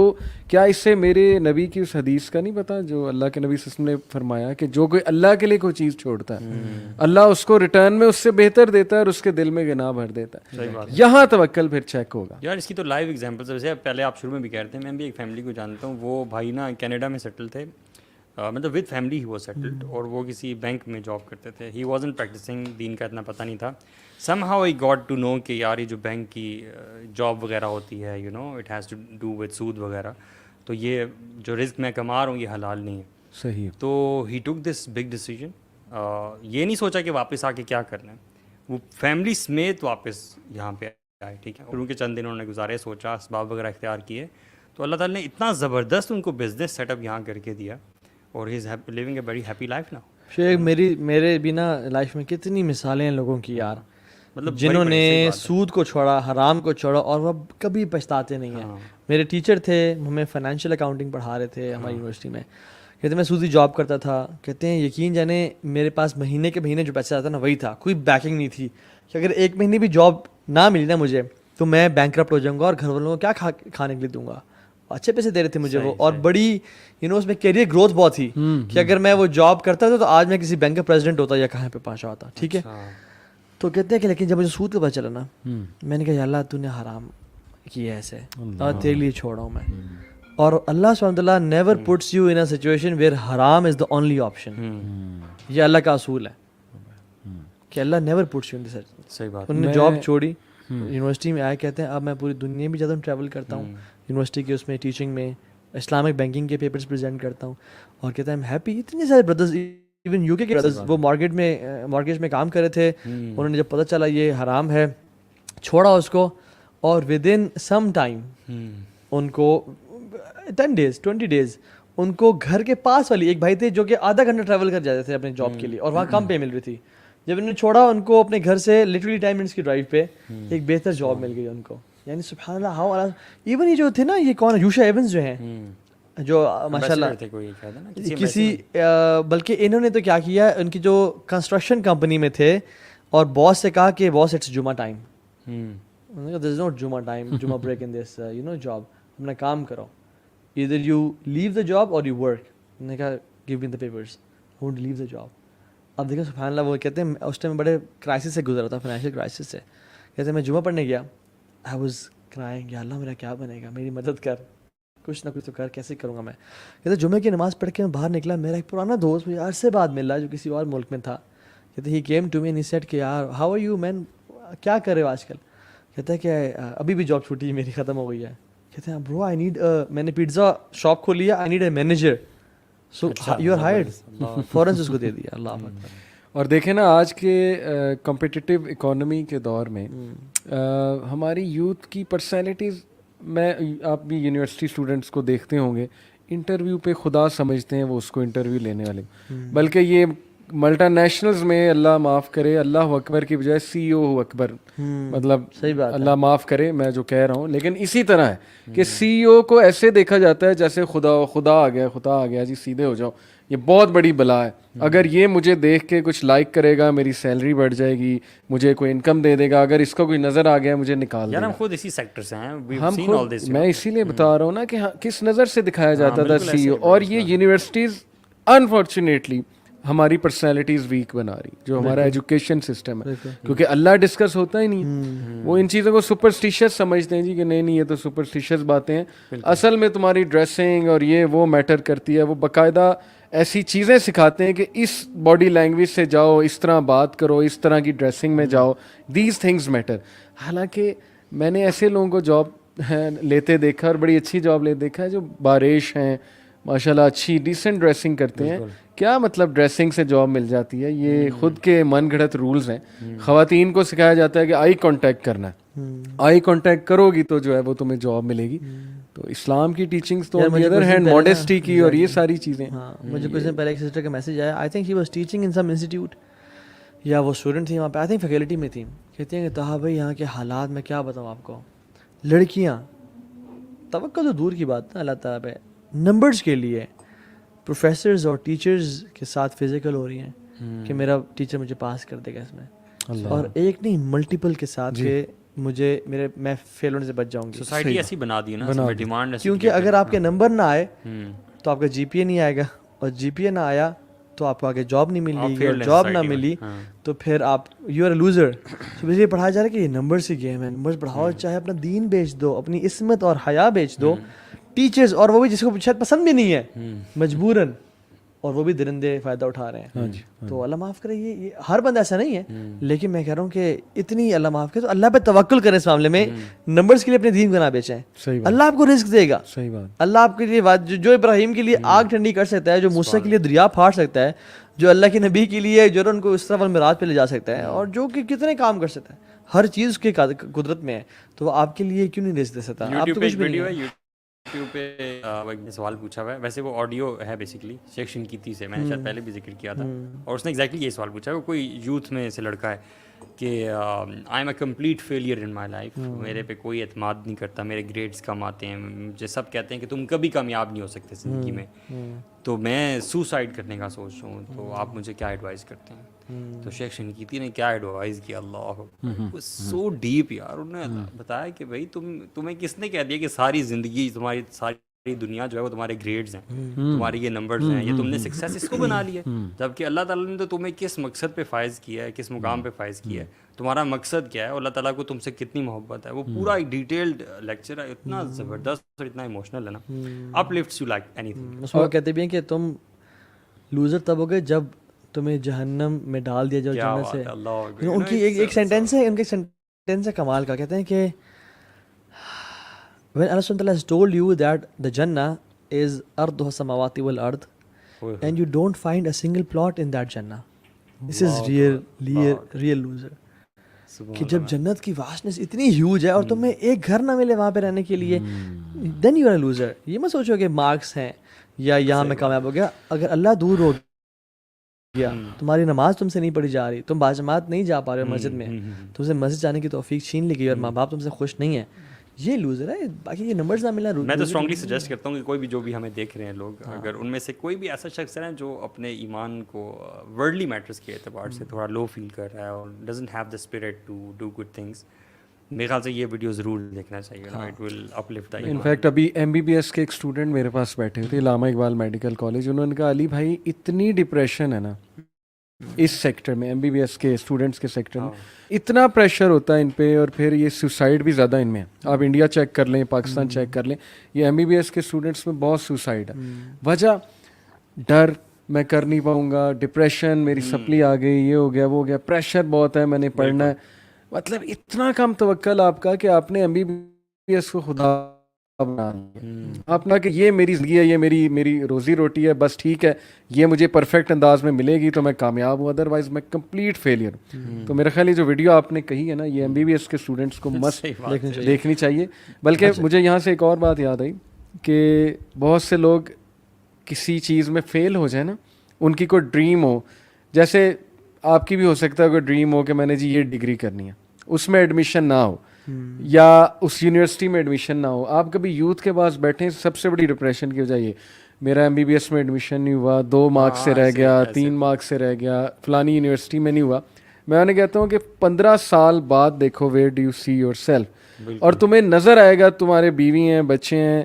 کیا اس سے میرے نبی کی اس حدیث کا نہیں پتا جو اللہ کے نبی صلی اللہ علیہ وسلم نے فرمایا کہ جو کوئی اللہ کے لیے کوئی چیز چھوڑتا ہے اللہ اس کو ریٹرن میں اس سے بہتر دیتا ہے اور اس کے دل میں گناہ بھر دیتا ہے. یہاں توکل پھر چیک ہوگا. یار اس کی تو لائیو ایگزامپلس ہے. ویسے پہلے آپ شروع میں بھی کہہ رہے تھے, میں بھی ایک فیملی کو جانتا ہوں. وہ بھائی نا کینیڈا میں سیٹل تھے, مطلب ود فیملی ہی وہ سیٹلڈ, اور وہ کسی بینک میں جاب کرتے تھے. ہی وازنٹ پریکٹسنگ, دین کا اتنا پتہ نہیں تھا. Somehow I got to know کہ یار یہ جو بینک کی جاب وغیرہ ہوتی ہے you know it has to do with سود وغیرہ, تو یہ جو رزق میں کما رہا ہوں یہ حلال نہیں ہے. صحیح. تو ہی ٹک دس بگ ڈیسیجن. یہ نہیں سوچا کہ واپس آ کے کیا کرنا ہے, وہ فیملی سمیت واپس یہاں پہ آئے. ٹھیک ہے, ان کے چند دن انہوں نے گزارے, سوچا, اسباب وغیرہ اختیار کیے, تو اللہ تعالیٰ نے اتنا زبردست ان کو بزنس سیٹ اپ یہاں کر کے دیا, اور he is living a very happy life نا. شیخ میرے بھی نا لائف میں کتنی مثالیں ہیں لوگوں کی یار, مطلب جنہوں نے سود کو چھوڑا, حرام کو چھوڑا, اور وہ کبھی پچھتاتے نہیں ہیں. میرے ٹیچر تھے, ہمیں فائنینشیل اکاؤنٹنگ پڑھا رہے تھے ہماری یونیورسٹی میں. کہتے میں سودی جاب کرتا تھا. کہتے ہیں یقین جانے میرے پاس مہینے کے مہینے جو پیسہ آتا نا وہی تھا, کوئی بیکنگ نہیں تھی کہ اگر ایک مہینے بھی جاب نہ ملی نا مجھے تو میں بینکرپٹ ہو جاؤں گا, اور گھر والوں کو کیا کھانے کے لیے دوں گا. اچھے پیسے دے رہے تھے مجھے وہ, اور بڑی اس میں کیریئر گروتھ بہت تھی کہ اگر میں وہ جاب کرتا تھا تو آج میں کسی بینک کا پریزیڈنٹ ہوتا یا کہاں پہ پہنچا ہوتا. ٹھیک ہے, تو کہتے ہیں کہ لیکن جب مجھے سود کا پتہ چلا نا, میں نے کہا یا اللہ تو نے حرام کیا ایسے, اور تیرے لیے چھوڑا ہوں میں. اور اللہ سبحانہ وتعالیٰ never puts you in a situation where حرام از دا اونلی آپشن. یہ اللہ کا اصول ہے کہ اللہ نیور پٹس یو ان دس. صحیح بات. انہوں نے جاب چھوڑی, یونیورسٹی میں آئے, کہتے ہیں اب میں پوری دنیا میں جاتا ہوں, ٹریول کرتا ہوں یونیورسٹی کے اس میں ٹیچنگ میں, اسلامک بینکنگ کے پیپرز پریزنٹ کرتا ہوں, اور کہتا ہے ہیپی. اتنے سارے بردرز ایون یو کے بردرز وہ مارکیٹ میں کام کر رہے تھے, انہوں نے جب پتہ چلا یہ حرام ہے چھوڑا اس کو, اور ود ان سم ٹائم ان کو 10 days 20 days ان کو گھر کے پاس والی ایک بھائی تھے جو کہ آدھا گھنٹہ ٹریول کر جاتے تھے اپنے جاب کے لیے, اور وہاں کم پے مل رہی تھی. جب انہوں نے چھوڑا ان کو اپنے گھر سے لٹرلی 10 minutes کی ڈرائیو پہ ایک بہتر جاب مل گئی ان کو. یعنی سبحان اللہ ہاؤ. ایون یہ جو تھے نا, یہ کون ہے, یوشا ایونز جو ہیں, جو ماشاء اللہ کسی بلکہ انہوں نے تو کیا کیا, ان کی جو کنسٹرکشن کمپنی میں تھے, اور باس سے کہا کہ باس اٹس جمعہ ٹائم, دیر از ناٹ جمعہ ٹائم, جمعہ بریک ان دس جاب, اپنا کام کرو, either you leave the job or you work. میں نے کہا give me the papers, I won't leave the job. اب دیکھیں سبحان اللہ, وہ کہتے ہیں اس ٹائم بڑے کرائسس سے گزرا تھا, فائنینشیل کرائسس سے. کہتے ہیں میں جمعہ پڑھنے گیا, I was crying, یا اللہ میرا کیا بنے گا, میری مدد کر, کچھ نہ کچھ تو کر, کیسے کروں گا میں. کہتے جمعہ کی نماز پڑھ کے میں باہر نکلا, میرا ایک پرانا دوست مجھے عرصے بعد مل رہا ہے جو کسی اور ملک میں تھا. کہتے he came to me and he said کہ یار how are you man, کیا کر رہے ہو آج کل. کہتا ہے کہ ابھی بھی جاب چھوٹی میری ختم ہو گئی ہے. کہتے ہیں برو آئی نیڈ, میں نے پیزا شاپ کھولی ہے, I need a manager, so you are hired. فوراً اس کو دے دیا. اللہ اکبر. اور دیکھیں نا آج کے کمپٹیٹیو اکانومی کے دور میں ہماری یوتھ کی پرسنالٹیز, میں آپ بھی یونیورسٹی اسٹوڈنٹس کو دیکھتے ہوں گے, انٹرویو پہ خدا سمجھتے ہیں وہ اس کو انٹرویو لینے والے, بلکہ یہ ملٹا نیشنلز میں اللہ معاف کرے اللہ اکبر کی بجائے سی او اکبر, مطلب صحیح بات, اللہ معاف کرے میں جو کہہ رہا ہوں, لیکن اسی طرح ہے کہ سی او کو ایسے دیکھا جاتا ہے جیسے خدا آ گیا جی سیدھے ہو جاؤ. یہ بہت بڑی بلا ہے. اگر یہ مجھے دیکھ کے کچھ لائک کرے گا, میری سیلری بڑھ جائے گی, مجھے کوئی انکم دے دے گا, اگر اس کا کوئی نظر آ گیا مجھے نکال دے گا. ہم خود اسی سیکٹر سے ہیں, میں اسی لیے بتا رہا ہوں نا کہ کس نظر سے دکھایا جاتا تھا سی او. اور یہ یونیورسٹیز انفارچونیٹلی ہماری پرسنالٹیز ویک بنا رہی, جو ہمارا ایجوکیشن سسٹم ہے, کیونکہ اللہ ڈسکس ہوتا ہی نہیں. وہ ان چیزوں کو سپرسٹیشیس سمجھتے ہیں جی کہ نہیں یہ تو سپرسٹیشیس باتیں ہیں. اصل میں تمہاری ڈریسنگ اور یہ وہ میٹر کرتی ہے. وہ باقاعدہ ایسی چیزیں سکھاتے ہیں کہ اس باڈی لینگویج سے جاؤ, اس طرح بات کرو, اس طرح کی ڈریسنگ میں جاؤ, دیز تھنگز میٹر. حالانکہ میں نے ایسے لوگوں کو جاب لیتے دیکھا اور بڑی اچھی جاب لیتے دیکھا ہے جو باریش ہیں ماشاء اللہ, اچھی ڈیسنٹ ڈریسنگ کرتے ہیں. کیا مطلب ڈریسنگ سے جاب مل جاتی ہے؟ یہ خود کے من گھڑت رولز ہیں. خواتین کو سکھایا جاتا ہے کہ آئی کانٹیکٹ کرنا ہے, آئی کانٹیکٹ کرو گی تو جو ہے وہ تمہیں جاب ملے گی. تو اسلام کی ٹیچنگز تو آن دی ادر ہینڈ ماڈیسٹی کی اور یہ ساری چیزیں. ہاں مجھے کچھ دن پہلے ایک سسٹر کا میسج آیا, I think she was teaching in some institute, یا وہ اسٹوڈنٹ تھی وہاں پہ, آئی تھنک فیکلٹی میں تھی. کہتی ہیں کہ طاہا بھائی یہاں کے حالات میں کیا بتاؤں آپ کو, لڑکیاں توقع تو دور کی بات ہے اللہ تعالیٰ پہ, نمبرز کے لیے پروفیسرز اور ٹیچرز کے ساتھ فزیکل ہو رہی ہیں کہ میرا ٹیچر مجھے پاس کر دے گا اس میں, اور ایک نہیں ملٹیپل کے ساتھ کہ مجھے میں فیل ہونے سے بچ جاؤں گی. سوسائٹی ایسی بنا دی نا, ڈیمانڈ, کیونکہ اگر آپ کے نمبر نہ آئے تو آپ کا جی پی اے نہیں آئے گا, اور جی پی اے نہ آیا تو آپ کو آگے جاب نہیں ملے گی, اور جاب نہ ملی تو پھر آپ یو آر اے لوزر. تو اس لیے پڑھایا جا رہا ہے کہ یہ نمبرس کی گیم ہے, نمبرس پڑھاؤ, چاہے اپنا دین بیچ دو, اپنی عصمت اور حیا بیچ دو. ٹیچرز, اور وہ بھی جس کو شاید پسند بھی نہیں ہے مجبوراً, اور وہ بھی درندے فائدہ اٹھا رہے ہیں. تو اللہ معاف کرے, یہ ہر بندہ ایسا نہیں ہے, لیکن میں کہہ رہا ہوں کہ اتنی اللہ معاف کرے تو اللہ پہ توکل کریں اس معاملے میں. نمبرز کے لیے اپنے دین کو نہ بیچیں, اللہ آپ کو رزق دے گا. اللہ آپ کے لیے جو ابراہیم کے لیے آگ ٹھنڈی کر سکتا ہے, جو موسیٰ کے لیے دریا پھاڑ سکتا ہے, جو اللہ کے نبی کے لیے جو ان کو اس طرح والمراج پہ لے جا سکتا ہے, اور جو کہ کتنے کام کر سکتا ہے, ہر چیز اس کی قدرت میں ہے, تو وہ آپ کے لیے کیوں نہیں رزق دے سکتا؟ آپ تو کچھ بھی نہیں ہے. یوٹیوب پہ سوال پوچھا ہوا ہے, ویسے وہ آڈیو ہے بیسکلی شیخ شنقیطی سے, میں نے شاید پہلے بھی ذکر کیا تھا, اور اس نے ایگزیکٹلی یہ سوال پوچھا ہے. وہ کوئی یوتھ میں سے لڑکا ہے کہ I am a complete failure in my life, میرے پہ کوئی اعتماد نہیں کرتا, میرے گریڈس کم آتے ہیں, مجھے سب کہتے ہیں کہ تم کبھی کامیاب نہیں ہو سکتے زندگی میں, تو میں سوسائڈ کرنے کا سوچ رہا ہوں, تو آپ مجھے کیا ایڈوائز کرتے ہیں؟ تو شیخ شنقیطی نے کیا ایڈوائز کیا, اللہ سو ڈیپ یار. انہوں نے بتایا کہ بھائی تمہیں کس نے کہہ دیا کہ ساری زندگی تمہاری ساری دنیا جو ہے وہ تمہارے گریڈز ہیں, تمہاری یہ نمبرز ہیں, یہ تم نے سکسیس اس کو بنا لی ہے, جبکہ اللہ تعالیٰ نے تو تمہیں کس مقصد پہ فائز کیا ہے, کس مقام پہ فائز کیا ہے, تمہارا مقصد کیا ہے, اور اللہ تعالیٰ کو تم سے کتنی محبت ہے. وہ پورا ایک ڈیٹیلڈ لیکچر ہے, اتنا زبردست اور اتنا ایموشنل ہے نا, uplifts you like anything. اس کو کہتے بھی ہیں کہ تم لوزر تب ہو گئے جب تمہیں جہنم میں ڈال دیا جاؤ جنت سے. ان کی ایک سینٹینس ہے, ان کے سینٹینس ہے کمال کا, کہتے ہیں کہ when Allah subhanahu wa ta'ala has told you that the Jannah is arduha samawati wal ard, and you don't find a single plot in that Jannah, this is real loser. کہ جب جنت کی واسٹنس اتنی ہیوج ہے اور تمہیں ایک گھر نہ ملے وہاں پہ رہنے کے لیے, then you are a loser. یہ مت سوچو کہ مارکس ہیں یا یہاں میں کامیاب ہو گیا. اگر اللہ دور ہو گیا, تمہاری نماز تم سے نہیں پڑھی جا رہی, تم باجماعت نہیں جا پا رہے ہو مسجد میں, تم سے مسجد جانے کی توفیق چھین لی گئی, اور ماں باپ تم سے خوش نہیں ہیں, یہ لوزر ہے. باقی یہ نمبرز نہ ملنا. میں تو اسٹرانگلی سجیسٹ کرتا ہوں کہ کوئی بھی جو بھی ہمیں دیکھ رہے ہیں لوگ, اگر ان میں سے کوئی بھی ایسا شخص ہے جو اپنے ایمان کو ورلڈلی میٹرز کے اعتبار سے تھوڑا لو فیل کر رہا ہے اور doesn't have the spirit to do good things, میرے خیال سے یہ ویڈیو ضرور دیکھنا چاہیے. It will uplift the. In fact ابھی MBBS کے ایک اسٹوڈنٹ میرے پاس بیٹھے تھے, علامہ اقبال میڈیکل کالج. انہوں نے کہا علی بھائی اتنی ڈپریشن ہے نا اس سیکٹر میں, MBBS کے اسٹوڈنٹس کے سیکٹر میں اتنا پریشر ہوتا ہے ان پہ, اور پھر یہ سوسائڈ بھی زیادہ ان میں ہے. آپ انڈیا چیک کر لیں, پاکستان چیک کر لیں, یہ MBBS کے اسٹوڈنٹس میں بہت سوسائڈ ہے. وجہ ڈر, میں کر نہیں پاؤں گا, ڈپریشن, میری سپلی آ گئی, یہ ہو گیا وہ ہو گیا, پریشر بہت ہے, میں نے پڑھنا ہے. مطلب اتنا کم توکل آپ کا کہ آپ نے MBBS کو خدا بنا دیا. آپ نے کہ یہ میری زندگی ہے, یہ میری روزی روٹی ہے, بس ٹھیک ہے, یہ مجھے پرفیکٹ انداز میں ملے گی تو میں کامیاب ہوں, ادروائز میں کمپلیٹ فیلئر ہوں. تو میرا خیال یہ جو ویڈیو آپ نے کہی ہے نا, یہ MBBS کے اسٹوڈنٹس کو مست دیکھنی چاہیے. بلکہ مجھے یہاں سے ایک اور بات یاد آئی کہ بہت سے لوگ کسی چیز میں فیل ہو جائیں نا, ان کی کوئی ڈریم ہو, جیسے آپ کی بھی ہو سکتا ہے کوئی ڈریم ہو کہ میں نے جی یہ ڈگری کرنی ہے, اس میں ایڈمیشن نہ ہو یا اس یونیورسٹی میں ایڈمیشن نہ ہو. آپ کبھی یوتھ کے پاس بیٹھیں, سب سے بڑی ڈپریشن کی وجہ یہ, میرا MBBS میں ایڈمیشن نہیں ہوا, 2 مارکس سے رہ گیا, 3 مارکس سے رہ گیا, فلانی یونیورسٹی میں نہیں ہوا. میں انہیں کہتا ہوں کہ 15 سال بعد دیکھو where do you see your self, اور تمہیں نظر آئے گا تمہارے بیوی ہیں, بچے ہیں,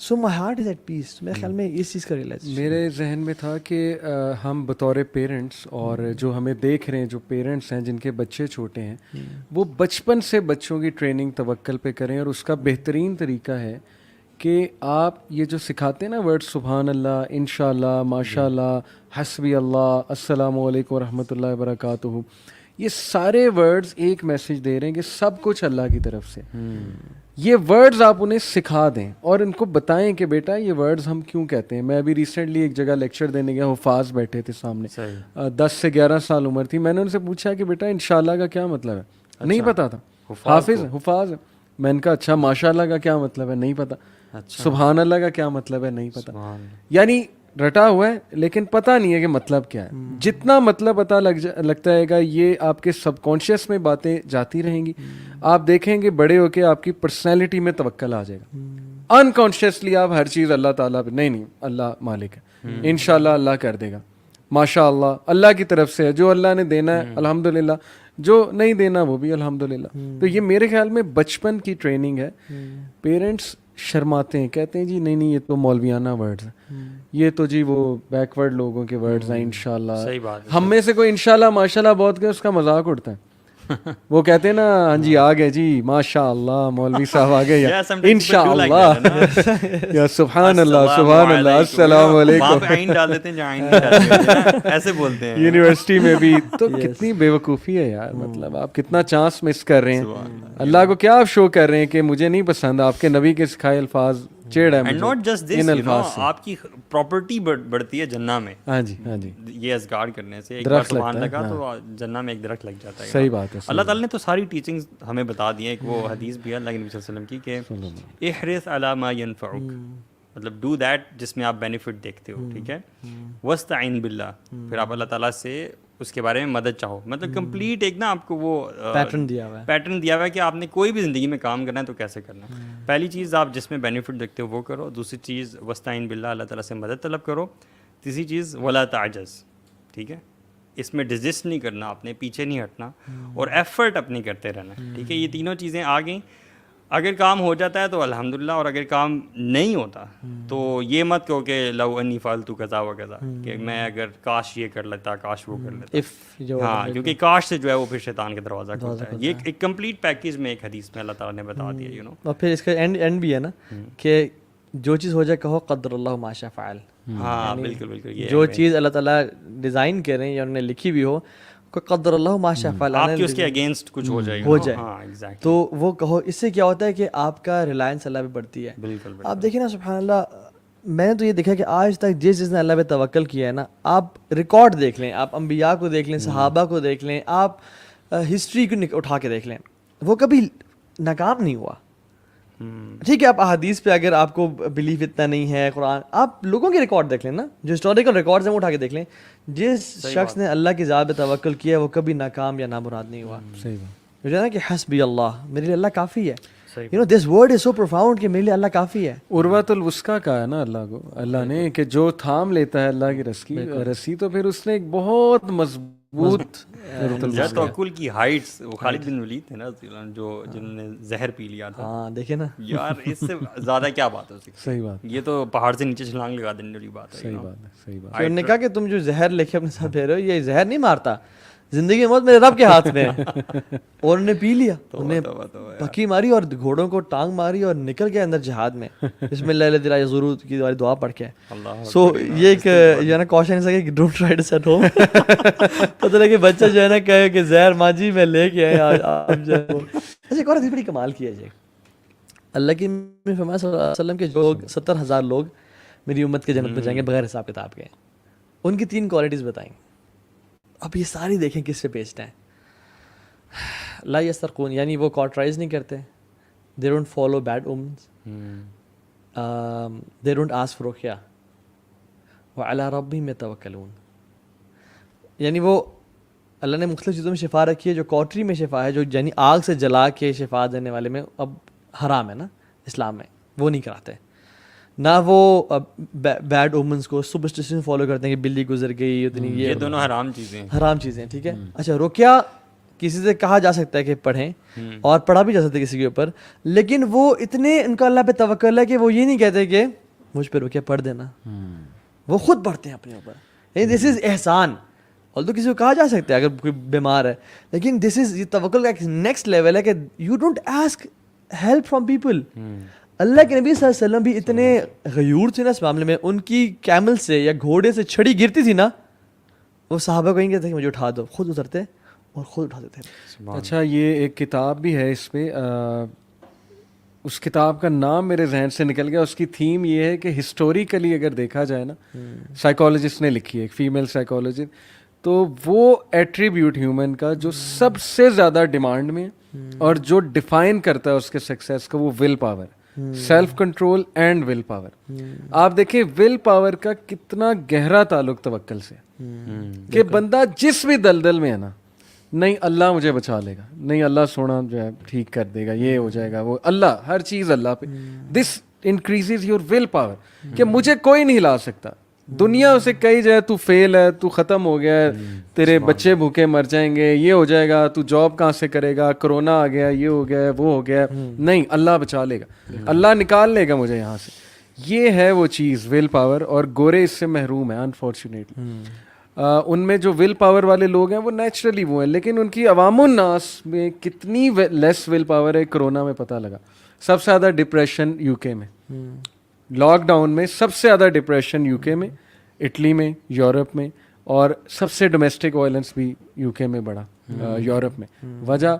سو my heart is at peace. میرے خیال میں اس چیز کا ریئلائزیشن میرے ذہن میں تھا کہ ہم بطور پیرنٹس اور جو ہمیں دیکھ رہے ہیں جو پیرنٹس ہیں جن کے بچے چھوٹے ہیں وہ بچپن سے بچوں کی ٹریننگ توکل پہ کریں. اور اس کا بہترین طریقہ ہے کہ آپ یہ جو سکھاتے ہیں نا ورڈ سبحان اللہ, انشاءاللہ, ماشاء اللہ, حسبی اللہ, السلام علیکم ورحمۃ اللہ وبرکاتہ, یہ سارے ورڈز ایک میسج دے رہے ہیں کہ سب کچھ اللہ کی طرف سے. یہ ورڈز آپ انہیں سکھا دیں اور ان کو بتائیں کہ بیٹا یہ ورڈز ہم کیوں کہتے ہیں. میں ابھی ریسنٹلی ایک جگہ لیکچر دینے گیا, حفاظ بیٹھے تھے سامنے, 10 سے 11 سال عمر تھی. میں نے ان سے پوچھا کہ بیٹا انشاءاللہ کا کیا مطلب ہے, نہیں پتا تھا. حافظ حفاظ, میں نے کہا اچھا ماشاء اللہ کا کیا مطلب ہے, نہیں پتا. سبحان اللہ کا کیا مطلب ہے, نہیں پتا. یعنی رٹا ہوا ہے لیکن پتہ نہیں ہے کہ مطلب کیا ہے. جتنا مطلب پتہ لگتا ہے گا یہ آپ کے سب کانشیس میں باتیں جاتی رہیں گی. آپ دیکھیں گے بڑے ہو کے آپ کی پرسنالٹی میں توکل آ جائے گا. انکانشیسلی آپ ہر چیز اللہ تعالیٰ پہ, نہیں اللہ مالک ہے, انشاءاللہ اللہ کر دے گا, ماشاء اللہ اللہ کی طرف سے ہے, جو اللہ نے دینا ہے الحمدللہ, جو نہیں دینا وہ بھی الحمدللہ. تو یہ میرے خیال میں بچپن کی ٹریننگ ہے. پیرنٹس شرماتے ہیں, کہتے ہیں جی نہیں یہ تو مولویانہ ورڈز ہیں, یہ تو جی وہ بیکورڈ لوگوں کے ورڈز ہیں انشاءاللہ. ہم میں سے کوئی انشاءاللہ ماشاءاللہ بہت کہ اس کا مذاق اڑتا ہے. وہ کہتے ہیں نا ہاں جی آ گئے جی ماشاء اللہ مولوی صاحب آ گئے, یا انشاء اللہ, یا سبحان اللہ سبحان اللہ, السلام علیکم ڈال دیتے ہیں ایسے بولتے ہیں یونیورسٹی میں بھی. تو کتنی بے وقوفی ہے یار, مطلب آپ کتنا چانس مس کر رہے ہیں. اللہ کو کیا آپ شو کر رہے ہیں کہ مجھے نہیں پسند آپ کے نبی کے سکھائے الفاظ, چیڑ ہے اینڈ ناٹ جسٹ دس, آپ کی پراپرٹی بڑھتی ہے جنہ میں. ہاں جی ہاں جی, یہ اذکار کرنے سے ایک بار سبحان لگا تو جنہ میں ایک درخت لگ جاتا ہے. صحیح بات ہے. اللہ تعالیٰ نے تو ساری ٹیچنگز ہمیں بتا دی ہیں. ایک وہ حدیث بھی ہے اللہ کے نبی صلی اللہ علیہ وسلم کی کہ احرص علی ما ینفعک, مطلب ڈو دیٹ جس میں آپ بینیفٹ دیکھتے ہو, ٹھیک ہے. واستعین باللہ, پھر آپ اللہ تعالیٰ سے اس کے بارے میں مدد چاہو. مطلب کمپلیٹ ایک نا آپ کو وہ پیٹرن دیا ہوا ہے کہ آپ نے کوئی بھی زندگی میں کام کرنا ہے تو کیسے کرنا ہے. پہلی چیز آپ جس میں بینیفٹ دیکھتے ہو وہ کرو. دوسری چیز واستعین باللہ, اللہ تعالیٰ سے مدد طلب کرو. تیسری چیز ولا تعجز, ٹھیک ہے, اس میں ڈیزسٹ نہیں کرنا, آپ نے پیچھے نہیں ہٹنا, اور ایفرٹ اپنی کرتے رہنا, ٹھیک ہے. یہ تینوں چیزیں آ گئیں. اگر کام ہو جاتا ہے تو الحمدللہ, اور اگر کام نہیں ہوتا تو یہ مت کہو کہ لو انی فالتو کذا و کذا, کہ میں اگر کاش یہ کر لیتا کاش وہ کر لیتا. ہاں, کیونکہ کاش سے جو ہے وہ پھر شیطان کا دروازہ کھلتا ہے. یہ ایک کمپلیٹ پیکیج میں ایک حدیث میں اللہ تعالیٰ نے بتا دیا, یو نو. اور پھر اس کا اینڈ بھی ہے نا کہ جو چیز ہو جائے کہو قدر اللہ ما شاء فعل. ہاں بالکل بالکل, جو چیز اللہ تعالیٰ ڈیزائن کریں یا انہوں نے لکھی بھی ہو, قدر اللہ ما شاء فعل, آپ کی اس کے اگینسٹ کچھ ہو جائے گا تو وہ کہو. اس سے کیا ہوتا ہے کہ آپ کا ریلائنس اللہ پہ بڑھتی ہے. بالکل. آپ دیکھیں نا سبحان اللہ, میں نے تو یہ دیکھا کہ آج تک جس نے اللہ پہ توکل کیا ہے نا, آپ ریکارڈ دیکھ لیں, آپ انبیاء کو دیکھ لیں, صحابہ کو دیکھ لیں, آپ ہسٹری کو اٹھا کے دیکھ لیں, وہ کبھی ناکام نہیں ہوا. ٹھیک ہے, آپ احادیث پہ اگر آپ کو بلیف اتنا نہیں ہے, قرآن, آپ لوگوں کے ریکارڈ دیکھ لیں نا, جو ہسٹوریکل ریکارڈز ہیں وہ اٹھا کے دیکھ لیں. جس شخص نے اللہ کی ذات پہ توکل کیا وہ کبھی ناکام یا نامراد نہیں ہوا. صحیح بات. جو ہے نا کہ حسبی اللہ, میرے لیے اللہ کافی ہے. You know this word is so profound کہ میرے لیے اللہ کافی ہے. عروۃ الوثقیٰ کہا ہے نا اللہ کو, اللہ نے کہ جو تھام لیتا ہے اللہ کی رسی تو پھر اس نے ایک بہت مضبوط توکل کی ہائٹس. وہ خالد بن ولید تھے نا جو جنہوں نے زہر پی لیا تھا. ہاں دیکھیں نا یار, اس سے زیادہ کیا بات ہو سکتی. صحیح بات. یہ تو پہاڑ سے نیچے چھلانگ لگا دینے والی بات ہے. صحیح بات ہے. صحیح بات. انہوں نے کہا کہ تم جو زہر لے کے اپنے ساتھ پھیر رہے ہو, یہ زہر نہیں مارتا, زندگی موت میرے رب کے ہاتھ میں ہے. اور انہوں نے پی لیا, انہوں نے پکی ماری اور گھوڑوں کو ٹانگ ماری اور نکل گئے اندر جہاد میں, بسم اللہ الذی لا یضر کی والی دعا پڑھ کے. سو یہ ایک یہ نا کوشچن ہے کہ don't try to at home. پتہ لگے بچہ جو ہے نا کہے کہ زہر ماں جی میں لے کے آئے آپ جو ہے وہ. اچھا ایک اور بڑی کمال کی ہے جی, اللہ کی فرمایا صلی اللہ علیہ وسلم کے جو 70,000 لوگ میری امت کے جنت میں جائیں گے بغیر حساب کتاب کے, ان کی 3 کوالٹیز بتائیں. اب یہ ساری دیکھیں کس سے بیچتے ہیں. لا یسترقون, یعنی وہ کارٹرائز نہیں کرتے, they don't follow bad omens, they don't ask for رقیہ, وعلی ربہم یتوکلون. یعنی وہ اللہ نے مختلف چیزوں میں شفا رکھی ہے. جو کاٹری میں شفا ہے, جو یعنی آگ سے جلا کے شفا دینے والے میں اب حرام ہے نا اسلام میں, وہ نہیں کراتے. نہ وہ بیڈ اومنس کو سپرسٹیشن فالو کرتے ہیں کہ بلی گزر گئی اتنی, یہ دونوں حرام چیزیں ٹھیک ہے. اچھا رقیہ کسی سے کہا جا سکتا ہے کہ پڑھیں اور پڑھا بھی جا سکتا ہے کسی کے اوپر, لیکن وہ اتنے ان کا اللہ پہ توکل ہے کہ وہ یہ نہیں کہتے کہ مجھ پہ رکے پڑھ دینا, وہ خود پڑھتے ہیں اپنے اوپر. دس از احسان. اور تو کسی کو کہا جا سکتا ہے اگر کوئی بیمار ہے, لیکن دس از یہ توکل کا ایک نیکسٹ لیول ہے کہ you don't ask help from people. اللہ کے نبی صلی اللہ علیہ وسلم بھی اتنے غیور تھے نا اس معاملے میں, ان کی کیمل سے یا گھوڑے سے چھڑی گرتی تھی نا, وہ صحابہ کو نہیں کہتے کہ مجھے اٹھا دو, خود اترتے اور خود اٹھاتے تھے. اچھا یہ ایک کتاب بھی ہے اس پہ, اس کتاب کا نام میرے ذہن سے نکل گیا. اس کی تھیم یہ ہے کہ ہسٹوریکلی اگر دیکھا جائے نا, سائیکالوجسٹ نے لکھی ہے, ایک فیمیل سائیکالوجسٹ, تو وہ ایٹریبیوٹ ہیومن کا جو سب سے زیادہ ڈیمانڈ میں اور جو ڈیفائن کرتا ہے اس کے سکسیس کا, وہ will power, self control and will power. آپ دیکھیں ول پاور کا کتنا گہرا تعلق توکل سے, کہ بندہ جس بھی دلدل میں ہے نا, نہیں اللہ مجھے بچا لے گا, نہیں اللہ سونا جو ہے ٹھیک کر دے گا, یہ ہو جائے گا, وہ اللہ, ہر چیز اللہ پہ. دس انکریزز یور ول پاور, کہ مجھے کوئی نہیں لا سکتا. دنیا اسے کہی جائے تو فیل ہے, تو ختم ہو گیا ہے, تیرے بچے بھوکے مر جائیں گے, یہ ہو جائے گا, تو جاب کہاں سے کرے گا, کرونا آ گیا, یہ ہو گیا ہے, وہ ہو گیا ہے, نہیں اللہ بچا لے گا, اللہ نکال لے گا مجھے یہاں سے. یہ ہے وہ چیز ول پاور, اور گورے اس سے محروم ہیں انفارچونیٹلی. ان میں جو ول پاور والے لوگ ہیں وہ نیچرلی وہ ہیں, لیکن ان کی عوام الناس میں کتنی لیس ول پاور ہے, کرونا میں پتہ لگا. سب سے زیادہ ڈپریشن یو کے میں, لاک ڈاؤن میں سب سے زیادہ ڈپریشن یو کے میں, اٹلی میں, یورپ میں, اور سب سے ڈومیسٹک وائلنس بھی یو کے میں بڑھا, یورپ میں. وجہ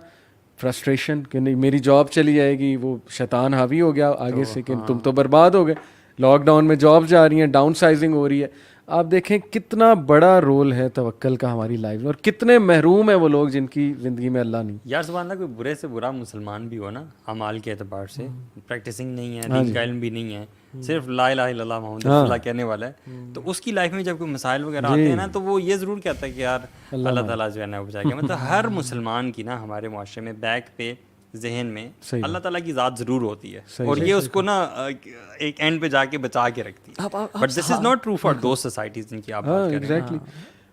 فرسٹریشن, کہ نہیں میری جاب چلی جائے گی, وہ شیطان حاوی ہو گیا آگے سے کہ تم تو برباد ہو گئے. لاک ڈاؤن میں جاب جا رہی ہیں, ڈاؤن سائزنگ ہو رہی ہے. آپ دیکھیں کتنا بڑا رول ہے توکل کا ہماری لائف میں, اور کتنے محروم ہیں وہ لوگ جن کی زندگی میں اللہ نہیں. یار سبحان اللہ, کوئی برے سے برا مسلمان بھی ہو نا, اعمال کے اعتبار سے پریکٹسنگ نہیں ہے, دین کا علم بھی نہیں ہے, صرف لا الہ الا اللہ محمد رسول اللہ کہنے والا ہے, تو اس کی لائف میں جب کوئی مسائل وغیرہ آتے ہیں نا, تو وہ یہ ضرور کہتا ہے کہ یار اللہ تعالیٰ جو ہے نا بچائے گا. مطلب ہر مسلمان کی نا ہمارے معاشرے میں بیک پہ, ذہن میں اللہ تعالیٰ کی ذات ضرور ہوتی ہے, اور یہ اس کو نا ایک اینڈ پہ جا کے بچا کے رکھتی ہے. But this is not true for those societies جن کی آپ بات کر رہے ہیں.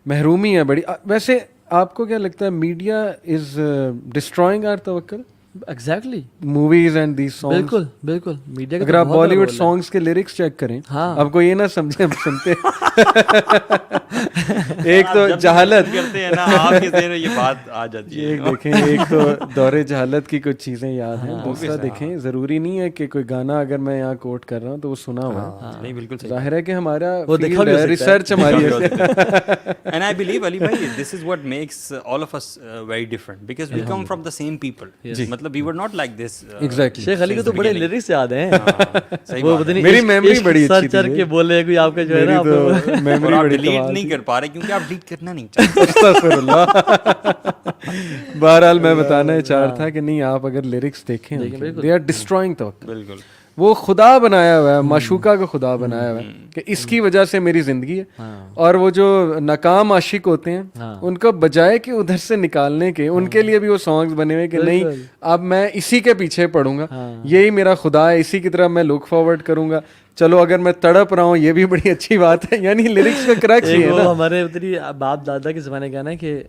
محرومی ہے بڑی. ویسے آپ کو کیا لگتا ہے, میڈیا از ڈسٹرائنگ آور توکل؟ Exactly, movies and these songs. بالکل بالکل. میڈیا اگر آپ بالی ووڈ سانگس کے لیرکس چیک کریں, آپ کو یہ نہ سمجھیں ہم سنتے ایک تو جہالت کرتے ہیں نا, آپ کے ذہن میں یہ بات آ جاتی ہے. ایک دیکھیں, ایک تو دور جہالت کی کچھ چیزیں یاد ہیں, دوسرا دیکھیں ضروری نہیں ہے کہ کوئی گانا اگر میں یہاں کوٹ کر رہا ہوں تو وہ سنا ہوا ہے. نہیں بالکل ظاہر ہے کہ ہمارا ریسرچ ہماری اینڈ آئی بلیو علی بھائی this is what makes all of us very different, because we come from the same people. مطلب we were not like this. Exactly. شیخ علی کو تو بڑے لیرکس یاد ہیں, میری میموری بڑی اچھی چر کے بولے کوئی آپ کا جو ہے نا میموری بڑی ڈیلیٹ نہیں کر پا رہے کیونکہ آپ ڈیلیٹ کرنا نہیں چاہتے. استغفر اللہ. بہرحال میں بتانا چاہ رہا تھا کہ نہیں, آپ اگر لیرکس دیکھیں, دے آر ڈسٹرائنگ توکل. بالکل. وہ خدا بنایا ہوا ہے, معشوقہ کو خدا بنایا ہوا ہے کہ اس کی وجہ سے میری زندگی ہے. اور وہ جو ناکام عاشق ہوتے ہیں, ان کو بجائے کہ ادھر سے نکالنے کے, ان کے لیے بھی وہ سانگز بنے ہوئے کہ نہیں اب میں اسی کے پیچھے پڑوں گا, یہی میرا خدا ہے, اسی کی طرف میں لک فارورڈ کروں گا. چلو اگر میں تڑپ رہا ہوں یہ بھی بڑی اچھی بات ہے. یعنی لیرکس میں کریکٹ ہے نا. ہمارے اتنی باپ دادا کے زمانے کا نا کہ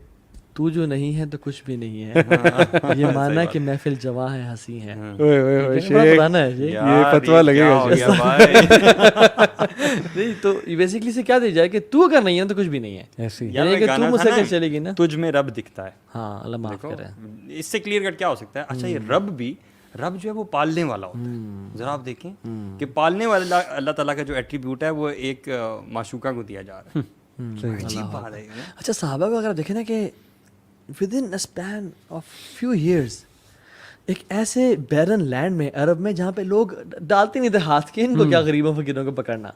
تو جو نہیں ہے تو کچھ بھی نہیں ہے, یہ ماننا کہ محفل جواں ہے ہنسی ہے. پرانا ہے یہ فتویٰ لگے گا. نہیں تو بیسکلی سے کیا دی جائے کہ تو اگر نہیں ہے تو کچھ بھی نہیں ہے. ایسی کہ تو مجھ سے چلے گی نا, تجھ میں رب دکھتا ہے. ہاں اللہ معاف کرے. اس سے کلیئر کٹ کیا ہو سکتا ہے. اچھا یہ رب جو ہے وہ پالنے والا ہوتا ہے. ذرا آپ دیکھیں کہ پالنے والا اللہ تعالیٰ کا جو ایٹریبیوٹ ہے وہ ایک معشوقہ کو دیا جا رہا ہے. عجیب بات ہے. اچھا صحابہ کو اگر آپ دیکھیں نا کہ with in span of few years ایک ایسے بیرن لینڈ میں, عرب میں, جہاں پہ لوگ ڈالتے نہیں تھے ہاتھ کے, ان کو کیا غریبوں فقیروں کو پکڑنا,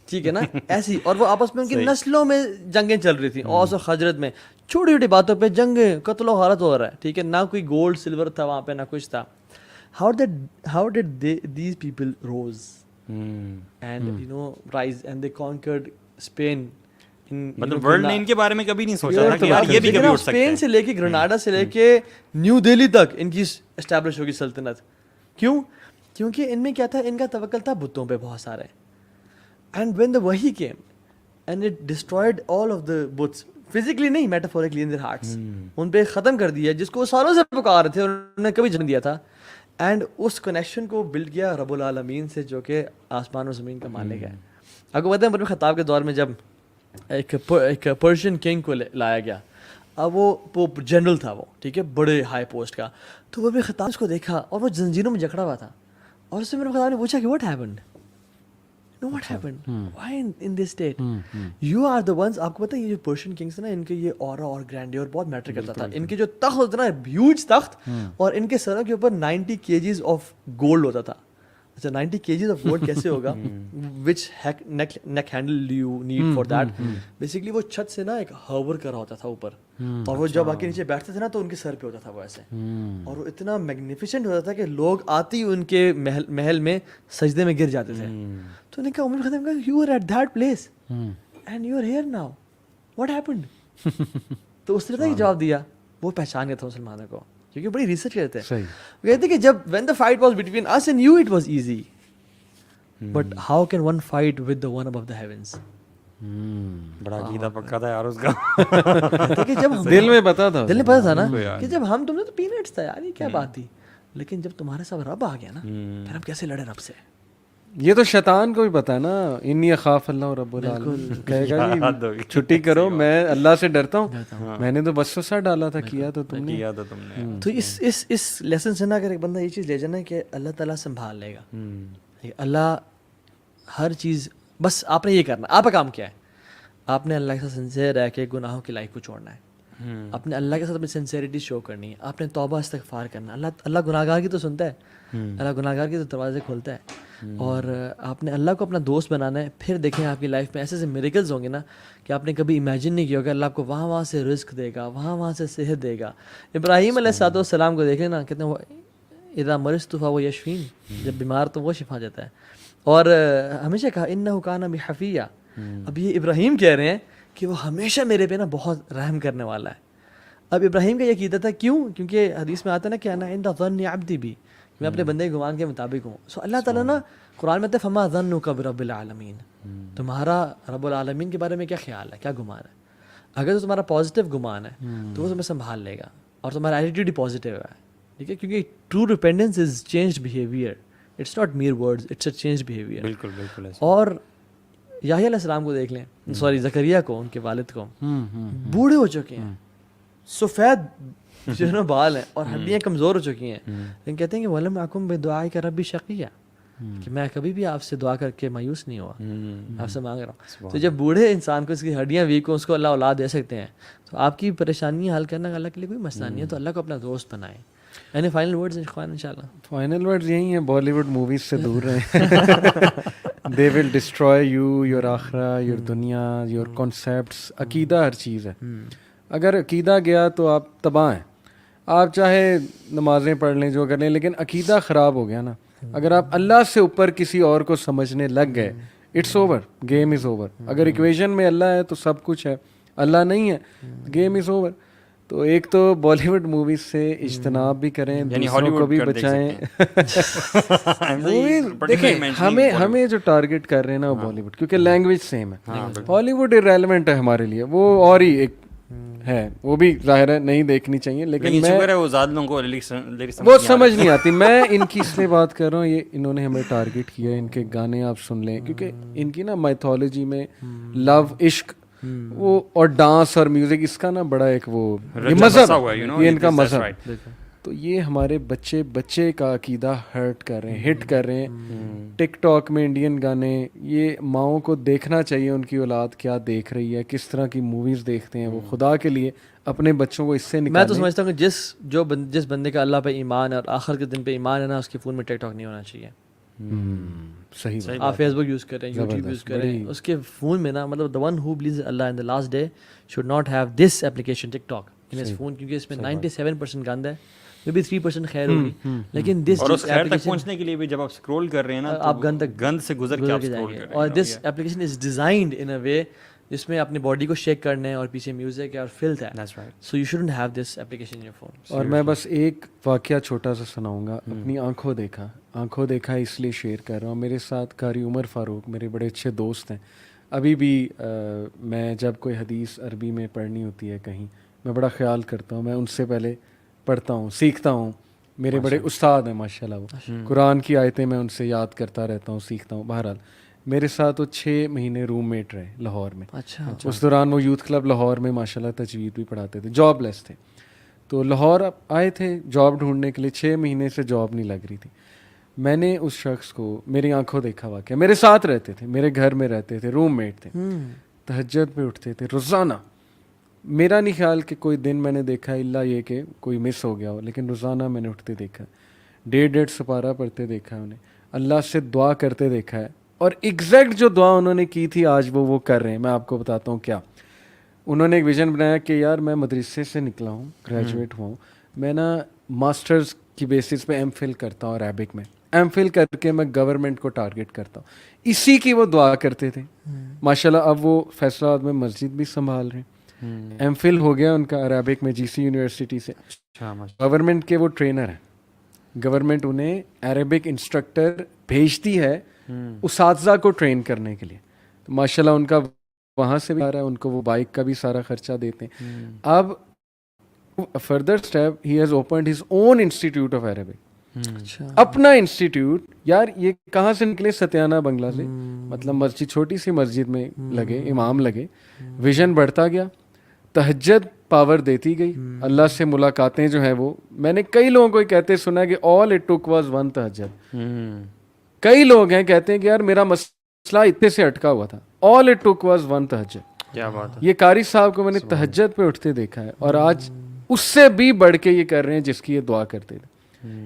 ٹھیک ہے نا, ایسی. اور وہ آپس میں ان کی نسلوں میں جنگیں چل رہی تھیں, اوس اور خزرج میں چھوٹی چھوٹی باتوں پہ جنگیں, قتل و غارت ہو رہا ہے, ٹھیک ہے, نہ کوئی گولڈ سلور تھا وہاں پہ, نہ کچھ تھا. How did these people rose and you know rise and they conquered Spain. مطلب ورلڈ نے ان کے بارے میں کبھی نہیں سوچا تھا کہ یار یہ بھی کبھی اٹھ سکتے ہیں. اسپین سے لے کے گرناڈا سے لے کے نیو دہلی تک ان کی اسٹیبلش ہوگی سلطنت. کیوں؟ کیونکہ ان میں کیا تھا, ان کا توکل تھا بتوں پہ بہت سارے. اینڈ وین دا وحی came and it destroyed all of the بتس physically نہیں, metaphorically in their hearts. ان پہ ختم کر دیا جس کو وہ سالوں سے پکار تھے اور انہوں نے کبھی جنم دیا تھا. اینڈ اس کنیکشن کو بلڈ کیا رب العالمین سے جو کہ آسمان و زمین کا مالک ہے. آپ کو پتہ ہے عمر بن خطاب کے دور میں جب ایک پرشین کنگ کو لایا گیا, اب وہ جنرل تھا, وہ ٹھیک ہے, بڑے ہائی پوسٹ کا, تو وہ بھی خطاب اس کو دیکھا اور وہ زنجیروں میں جکڑا ہوا تھا, اور اس سے میرے خطاب نے پوچھا کہ what happened, no what happened, why in this state, you are the ones. آپ کو پتہ ہے یہ جو پرشین کنگس نا, ان کے یہ اورا اور گرینڈیور بہت میٹر کرتا تھا. ان کے جو تخت ہوتا نا, ہیوج تخت, اور ان کے سروں کے اوپر 90 kgs آف گولڈ ہوتا تھا. اچھا 90 kgs آف گولڈ کیسے ہوگا, which neck handle you need for that. Basically وہ چھت سے نا ایک ہاور کر رہا ہوتا تھا اوپر, اور وہ جب آ کے نیچے بیٹھتے تھے نا تو ان کے سر پہ ہوتا تھا وہ ایسے, اور وہ اتنا میگنیفیسنٹ ہوتا تھا کہ لوگ آتے ہی ان کے محل میں سجدے میں گر جاتے تھے. تو انہوں نے کہا, عمر بن خطاب نے کہا, you are at that place and you are here now, what happened. تو اس طرح ہی جواب دیا. وہ پہچان گیا تھا مسلمانوں کو, کیونکہ بڑی ریسرچ کرتے ہیں. وہ کہتے کہ جب when the fight was between us and you it was easy, but how can one fight with the one above the heavens. بڑا عقیدہ پکا تھا یار اس کا. کہ جب دل میں پتا تھا, دل میں پتا تھا نا کہ جب ہم تم نے تو پینٹس تھا یار, یہ کیا بات تھی, لیکن جب تمہارے ساتھ رب آ گیا نا, پھر ہم کیسے لڑے رب سے. یہ تو شیطان کو بھی پتا ہے نا, انی اخاف اللہ رب العالمین, کہے گا کہ چھٹی کرو, میں اللہ سے ڈرتا ہوں, میں نے تو وسوسہ ڈالا تھا, کیا تو تم نے. تو اس لیسن سے نا اگر ایک بندہ یہ چیز لے جانا کہ اللہ تعالیٰ سنبھال لے گا, اللہ ہر چیز, بس آپ نے یہ کرنا, آپ کا کام کیا ہے, آپ نے اللہ کے ساتھ سنسیئر رہ کے گناہوں کی لائف کو چھوڑنا ہے, اپنے اللہ کے ساتھ اپنی سنسیئرٹی شو کرنی ہے, آپ نے توبہ استغفار کرنا. اللہ گناہ گار کی تو سنتا ہے, اللہ گناہ گار کی تو دروازے کھولتا ہے, اور آپ نے اللہ کو اپنا دوست بنانا ہے. پھر دیکھیں آپ کی لائف میں ایسے ایسے میریکلز ہوں گے نا کہ آپ نے کبھی امیجن نہیں کیا ہوگا. اللہ آپ کو وہاں سے رزق دے گا, وہاں سے صحت دے گا. ابراہیم علیہ السلام کو دیکھیں نا, کہتے ہیں اذا مرضت فهو یشفین, جب بیمار تو وہ شفا دیتا ہے. اور ہمیشہ کہا انہ کان بی حفیہ. اب یہ ابراہیم کہہ رہے ہیں کہ وہ ہمیشہ میرے پہ نا بہت رحم کرنے والا ہے. اب ابراہیم کا یہ عقیدہ تھا, کیوں؟ کیونکہ حدیث میں آتا ہے نا کہ انا عند ظن عبدی بھی, میں اپنے بندے کے گمان کے مطابق ہوں. سو اللہ تعالیٰ نا قرآن میں فما ظنک برب العالمین, تمہارا رب العالمین کے بارے میں کیا خیال ہے, کیا گمان ہے. اگر تو تمہارا پازیٹیو گمان ہے تو وہ تمہیں سنبھال لے گا, اور تمہارا ایٹیٹیوڈ ہی پازیٹیو ہے, ٹھیک ہے, کیونکہ true repentance is changed behaviour, it's not mere words, it's a changed behaviour. بالکل بالکل. اور یحییٰ علیہ السلام کو دیکھ لیں, سوری زکریا کو, ان کے والد کو, بوڑھے ہو چکے ہیں, سفید جو ہے نا بال ہیں, اور ہڈیاں کمزور ہو چکی ہیں, لیکن کہتے ہیں کہ وَلَمْ أَكُنْ بِدُعَائِكَ رَبِّ شَقِيًّا, کہ میں کبھی بھی آپ سے دعا کر کے مایوس نہیں ہوا, آپ سے مانگ رہا ہوں. تو جب بوڑھے انسان کو اس کی ہڈیاں ویک ہوں, اس کو اللہ اولاد دے سکتے ہیں, تو آپ کی پریشانیاں حل کرنا اللہ کے لیے کوئی مسئلہ نہیں ہے. تو اللہ کو اپنا دوست بنائیں. یعنی فائنل ورڈز اخوان انشاءاللہ, فائنل ورڈز یہی ہیں, بالی ووڈ موویز سے دور رہیں. دے ول ڈسٹروائے یو, یور آخرہ, یور دنیا, یور کانسیپٹس. عقیدہ ہر چیز ہے. اگر عقیدہ گیا تو آپ تباہ ہیں. آپ چاہے نمازیں پڑھ لیں, جو کر لیں, لیکن عقیدہ خراب ہو گیا نا, اگر آپ اللہ سے اوپر کسی اور کو سمجھنے لگ گئے, it's over, game is over. اگر ایکویژن میں اللہ ہے تو سب کچھ ہے, اللہ نہیں ہے, گیم از اوور. تو ایک تو بالی ووڈ موویز سے اجتناب بھی کریں, دوسروں کو بھی بچائیں. دیکھیں ہمیں جو ٹارگٹ کر رہے ہیں نا وہ بالی ووڈ, کیونکہ لینگویج سیم ہے. ہالی ووڈ ارریلیونٹ ہے ہمارے لیے, وہ اور ہی ایک ہے, وہ بھی ظاہر ہے نہیں دیکھنی چاہیے, لیکن وہ سمجھ نہیں آتی. میں ان کی اس لیے بات کر رہا ہوں, یہ انہوں نے ہمیں ٹارگٹ کیا, ان کے گانے آپ سن لیں, کیونکہ ان کی نا مائتھولوجی میں لو, عشق, وہ اور ڈانس اور میوزک, اس کا نا بڑا ایک وہ مذہب, یہ ان کا مذہب. تو یہ ہمارے بچے کا عقیدہ ہرٹ کر رہے ہیں, ہٹ کر رہے ہیں. ٹک ٹاک میں انڈین گانے, یہ ماؤں کو دیکھنا چاہیے ان کی اولاد کیا دیکھ رہی ہے, کس طرح کی موویز دیکھتے ہیں. وہ خدا کے لیے اپنے بچوں کو اس سے نکالیں. میں تو سمجھتا ہوں کہ جس بندے کا اللہ پہ ایمان ہے اور آخر کے دن پہ ایمان ہے نا, اس کے فون میں ٹک ٹاک نہیں ہونا چاہیے. صحیح. آپ فیس بک یوز کریں, یوٹیوب یوز کریں, اس کے فون میں نا, مطلب the one who believes Allah in the last day should not have this application TikTok in his phone, کیونکہ اس میں 97% گند ہے, میں بھی 3% خیر ہوگی, لیکن دس, اور اس خیر تک پہنچنے کے لیے بھی جب آپ اسکرول کر رہے ہیں نا, آپ گند سے گزر کے آپ اسکرول کر رہے ہیں. اور this application is designed in اے وے جس میں اپنی باڈی کو شیک کرنا ہے, اور پیچھے میوزک ہے اور فلت ہے. So you shouldn't have this application in your phone. اور میں بس ایک واقعہ چھوٹا سا سناؤں گا, اپنی آنکھوں دیکھا اس لیے شیئر کر رہا ہوں. میرے ساتھ قاری عمر فاروق, میرے بڑے اچھے دوست ہیں. ابھی بھی میں جب کوئی حدیث عربی میں پڑھنی ہوتی ہے کہیں میں بڑا خیال کرتا ہوں, میں ان سے پہلے پڑھتا ہوں, سیکھتا ہوں. میرے بڑے استاد ہیں ماشاء اللہ, وہ قرآن کی آیتیں میں ان سے یاد کرتا رہتا ہوں, سیکھتا ہوں. بہرحال میرے ساتھ وہ 6 مہینے روم میٹ رہے لاہور میں. اچھا. اس دوران وہ یوتھ کلب لاہور میں ماشاء اللہ تجوید بھی پڑھاتے تھے, جاب لیس تھے. تو لاہور آئے تھے جاب ڈھونڈنے کے لیے, 6 مہینے سے جاب نہیں لگ رہی تھی. میں نے اس شخص کو میری آنکھوں دیکھا واقعہ, میرے ساتھ رہتے تھے, میرے گھر میں رہتے تھے, روم میٹ تھے, تہجد پہ اٹھتے تھے روزانہ. میرا نہیں خیال کہ کوئی دن میں نے دیکھا الا یہ کہ کوئی مس ہو گیا ہو, لیکن روزانہ میں نے اٹھتے دیکھا, 1.5 سپارہ پڑھتے دیکھا ہے انہیں, اللہ سے دعا کرتے دیکھا ہے. اور ایگزیکٹ جو دعا انہوں نے کی تھی آج وہ کر رہے ہیں. میں آپ کو بتاتا ہوں کیا. انہوں نے ایک ویژن بنایا کہ یار میں مدرسے سے نکلا ہوں, گریجویٹ ہوا ہوں, میں نا ماسٹرز کی بیسس پہ ایم فل کرتا ہوں عربک میں, ایم فل کر کے میں گورنمنٹ کو ٹارگٹ کرتا ہوں. اسی کی وہ دعا کرتے تھے ماشاء اللہ. اب وہ فیصلہ آباد میں مسجد بھی سنبھال رہے ہیں. ایم فل ہو گیا ان کا عربک میں جی سی یونیورسٹی سے. گورنمنٹ کے وہ ٹرینر ہیں, گورنمنٹ انہیں عربک انسٹرکٹر بھیجتی ہے اساتذہ کو ٹرین کرنے کے لیے. تو ماشاء اللہ ان کا وہاں سے بھی آ رہا ہے, ان کو وہ بائک کا بھی سارا خرچہ دیتے ہیں. اب further step he has opened his own institute of Arabic, اپنا انسٹیٹیوٹ. یار یہ کہاں سے نکلے, ستیانہ بنگلہ سے. مطلب مسجد, چھوٹی سی مسجد میں لگے, امام لگے, ویژن بڑھتا گیا, تہجد پاور دیتی گئی, اللہ سے ملاقاتیں جو ہیں وہ, میں نے کئی لوگوں کو کہتے سنا کہ all it took was one تہجد. کئی لوگ ہیں کہتے ہیں کہ یار میرا مسئلہ اتنے سے اٹکا ہوا تھا, all it took was one تہجد. کیا بات ہے. یہ قاری صاحب کو میں نے تہجد پہ اٹھتے دیکھا ہے, اور آج اس سے بھی بڑھ کے یہ کر رہے ہیں جس کی یہ دعا کرتے تھے.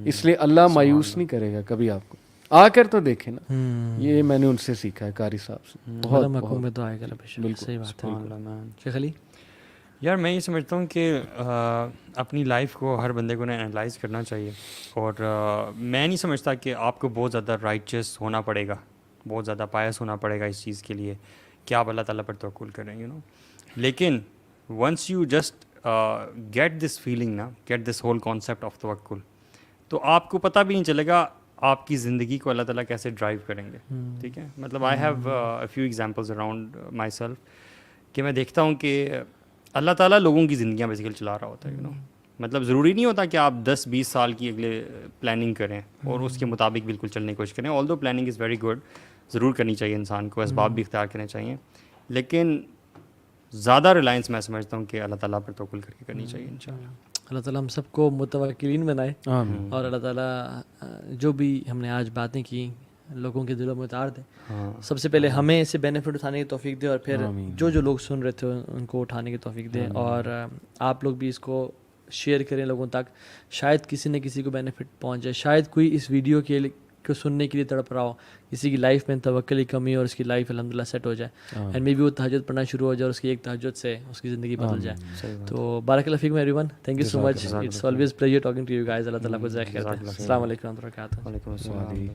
اس لیے اللہ مایوس نہیں کرے گا کبھی آپ کو, آ کر تو دیکھیں نا. یہ میں نے ان سے سیکھا ہے, قاری صاحب سے. بہت بالکل صحیح بات ہے. شیخ علی, یار میں یہ سمجھتا ہوں کہ اپنی لائف کو ہر بندے کو انالائز کرنا چاہیے. اور میں نہیں سمجھتا کہ آپ کو بہت زیادہ رائچس ہونا پڑے گا, بہت زیادہ پائس ہونا پڑے گا اس چیز کے لیے کہ آپ اللہ تعالیٰ پر توکل کریں, یو نو. لیکن once you just get this feeling نا, get this whole concept of توکل, تو آپ کو پتہ بھی نہیں چلے گا آپ کی زندگی کو اللہ تعالیٰ کیسے ڈرائیو کریں گے. ٹھیک ہے, مطلب I have a few examples around my self کہ میں دیکھتا ہوں کہ اللہ تعالیٰ لوگوں کی زندگیاں بیسیکلی چلا رہا ہوتا ہے, یو نو. مطلب ضروری نہیں ہوتا کہ آپ 10-20 سال کی اگلے پلاننگ کریں اور اس کے مطابق بالکل چلنے کی کوشش کریں. آل دو پلاننگ از ویری گڈ, ضرور کرنی چاہیے انسان کو, اسباب بھی اختیار کرنے چاہیے, لیکن زیادہ ریلائنس میں سمجھتا ہوں کہ اللہ تعالیٰ پر توکل کر کے کرنی چاہیے انشاءاللہ. اللہ تعالیٰ ہم سب کو متوکلین بنائے, اور اللہ تعالیٰ جو بھی ہم نے آج باتیں کی لوگوں کے دلوں میں اتار دیں. سب سے پہلے ہمیں اس سے بینیفٹ اٹھانے کی توفیق دے, اور پھر جو لوگ سن رہے تھے ان کو اٹھانے کی توفیق دے. اور آپ لوگ بھی اس کو شیئر کریں لوگوں تک, شاید کسی نہ کسی کو بینیفٹ پہنچ جائے. شاید کوئی اس ویڈیو کو سننے کے لیے تڑپ رہا ہو, کسی کی لائف میں توکل کی کمی اور اس کی لائف الحمدللہ سیٹ ہو جائے, اینڈ مے بی وہ تہجد پڑھنا شروع ہو جائے اور اس کی ایک تہجد سے اس کی زندگی بدل جائے. تو بارک اللہ فیکم everyone, thank you so much, it's always pleasure talking to you guys. اللہ تعالیٰ کو جزائے خیر. السلام علیکم و رحمۃ اللہ وبرکاتہ. وعلیکم السلام.